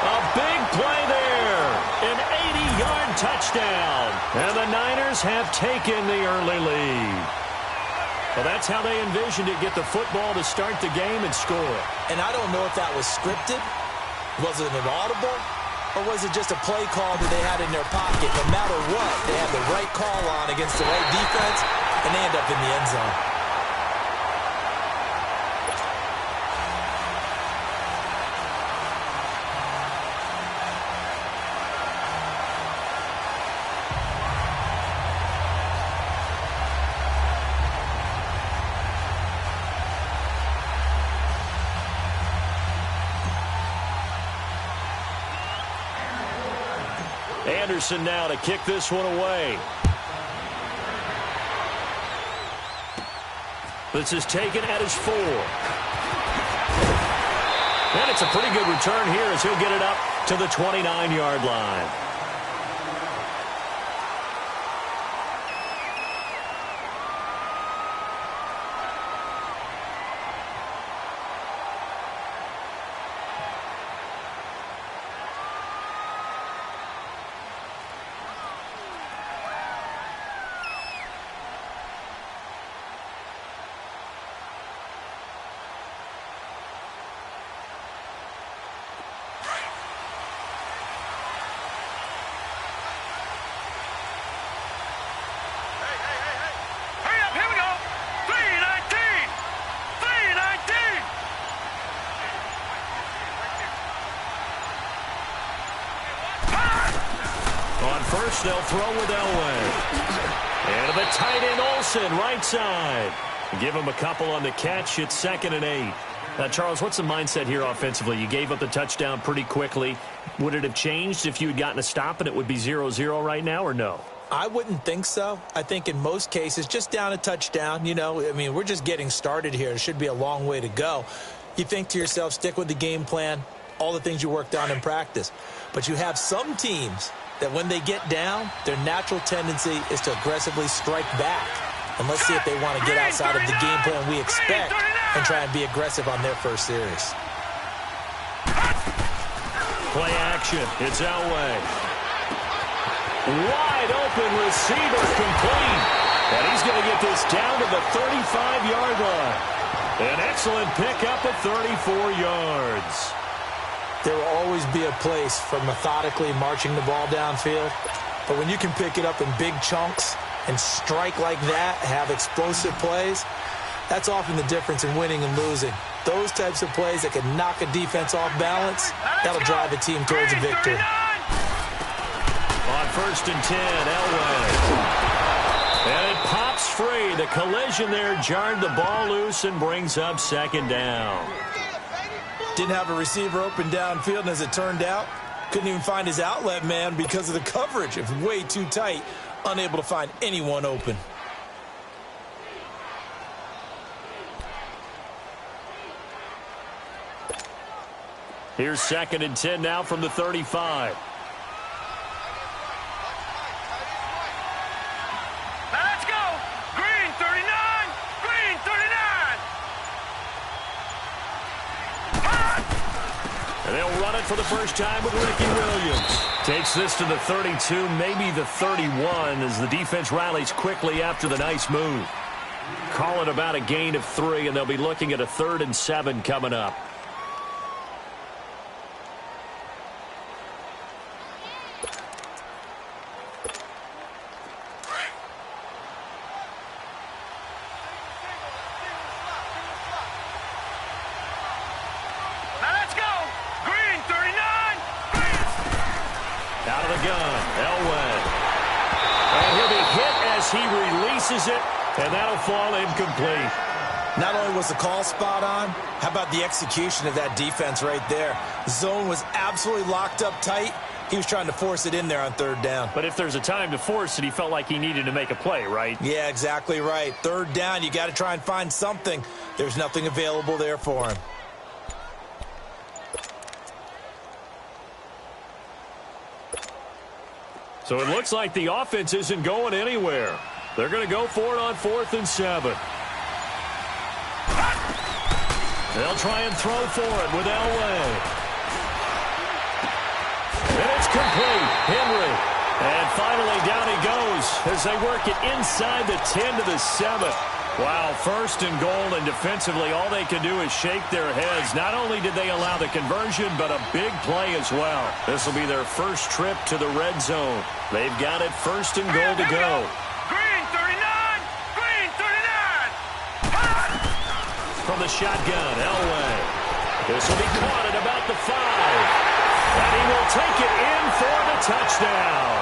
A big play there. An 80-yard touchdown. And the Niners have taken the early lead. Well, that's how they envisioned it. Get the football to start the game and score. And I don't know if that was scripted. Was it an audible? Or was it just a play call that they had in their pocket? No matter what, they had the right call on against the right defense, and they end up in the end zone. Anderson now to kick this one away. This is taken at his 4. And it's a pretty good return here as he'll get it up to the 29-yard line. First, they'll throw with Elway. And the tight end, Olsen, right side. Give him a couple on the catch. It's 2nd and 8. Now, Charles, what's the mindset here offensively? You gave up the touchdown pretty quickly. Would it have changed if you had gotten a stop and it would be 0-0 right now, or no? I wouldn't think so. I think in most cases, just down a touchdown, you know, I mean, we're just getting started here. It should be a long way to go. You think to yourself, stick with the game plan, all the things you worked on in practice. But you have some teams that when they get down, their natural tendency is to aggressively strike back. And let's see if they want to get outside of the game plan we expect and try and be aggressive on their first series. Play action. It's Elway. Wide open receiver, complete. And he's going to get this down to the 35-yard line. An excellent pickup at 34 yards. There will always be a place for methodically marching the ball downfield. But when you can pick it up in big chunks and strike like that, have explosive plays, that's often the difference in winning and losing. Those types of plays that can knock a defense off balance, that'll drive a team towards a victory. 1st and 10. Elway. And it pops free. The collision there jarred the ball loose and brings up 2nd down. Didn't have a receiver open downfield, and as it turned out, couldn't even find his outlet man because of the coverage. It was way too tight, unable to find anyone open. Here's 2nd and 10 now from the 35. Let's go! Green 39! Green 39! And they'll run it for the first time with Ricky Williams. Takes this to the 32, maybe the 31, as the defense rallies quickly after the nice move. Call it about a gain of 3, and they'll be looking at a 3rd and 7 coming up. He releases it, and that'll fall incomplete. Not only was the call spot on, how about the execution of that defense right there? Zone was absolutely locked up tight. He was trying to force it in there on 3rd down. But if there's a time to force it, he felt like he needed to make a play, right? Yeah, exactly right. 3rd down, you got to try and find something. There's nothing available there for him. So it looks like the offense isn't going anywhere. They're going to go for it on 4th and 7. They'll try and throw for it with Elway. And it's complete. Henry. And finally down he goes as they work it inside the 10 to the 7. Wow, 1st and goal, and defensively all they can do is shake their heads. Not only did they allow the conversion, but a big play as well. This will be their first trip to the red zone. They've got it 1st and goal to go. Green 39! Green 39! From the shotgun, Elway. This will be caught at about the 5. And he will take it in for the touchdown.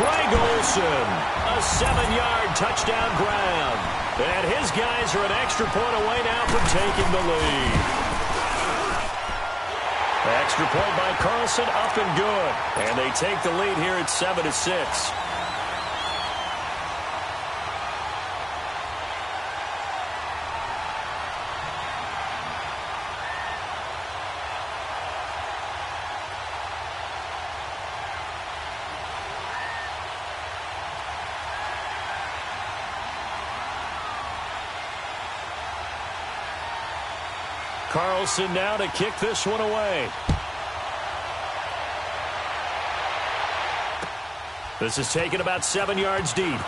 Greg Olsen, a 7-yard touchdown grab. And his guys are an extra point away now from taking the lead. Extra point by Carlson, up and good. And they take the lead here at 7-6. Carlson now to kick this one away. This is taken about 7 yards deep.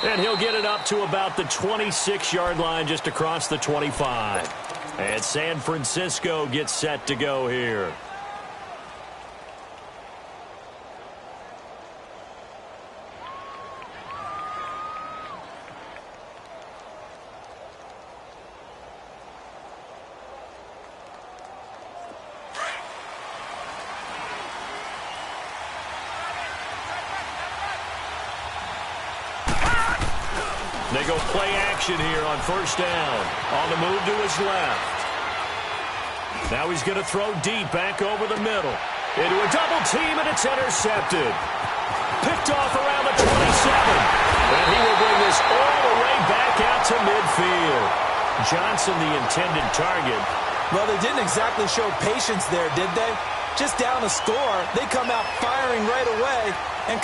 And he'll get it up to about the 26-yard line, just across the 25. And San Francisco gets set to go here. They go play action here on 1st down. On the move to his left. Now he's going to throw deep back over the middle. Into a double team, and it's intercepted. Picked off around the 27. And he will bring this all the way back out to midfield. Johnson, the intended target. Well, they didn't exactly show patience there, did they? Just down a score, they come out firing right away. And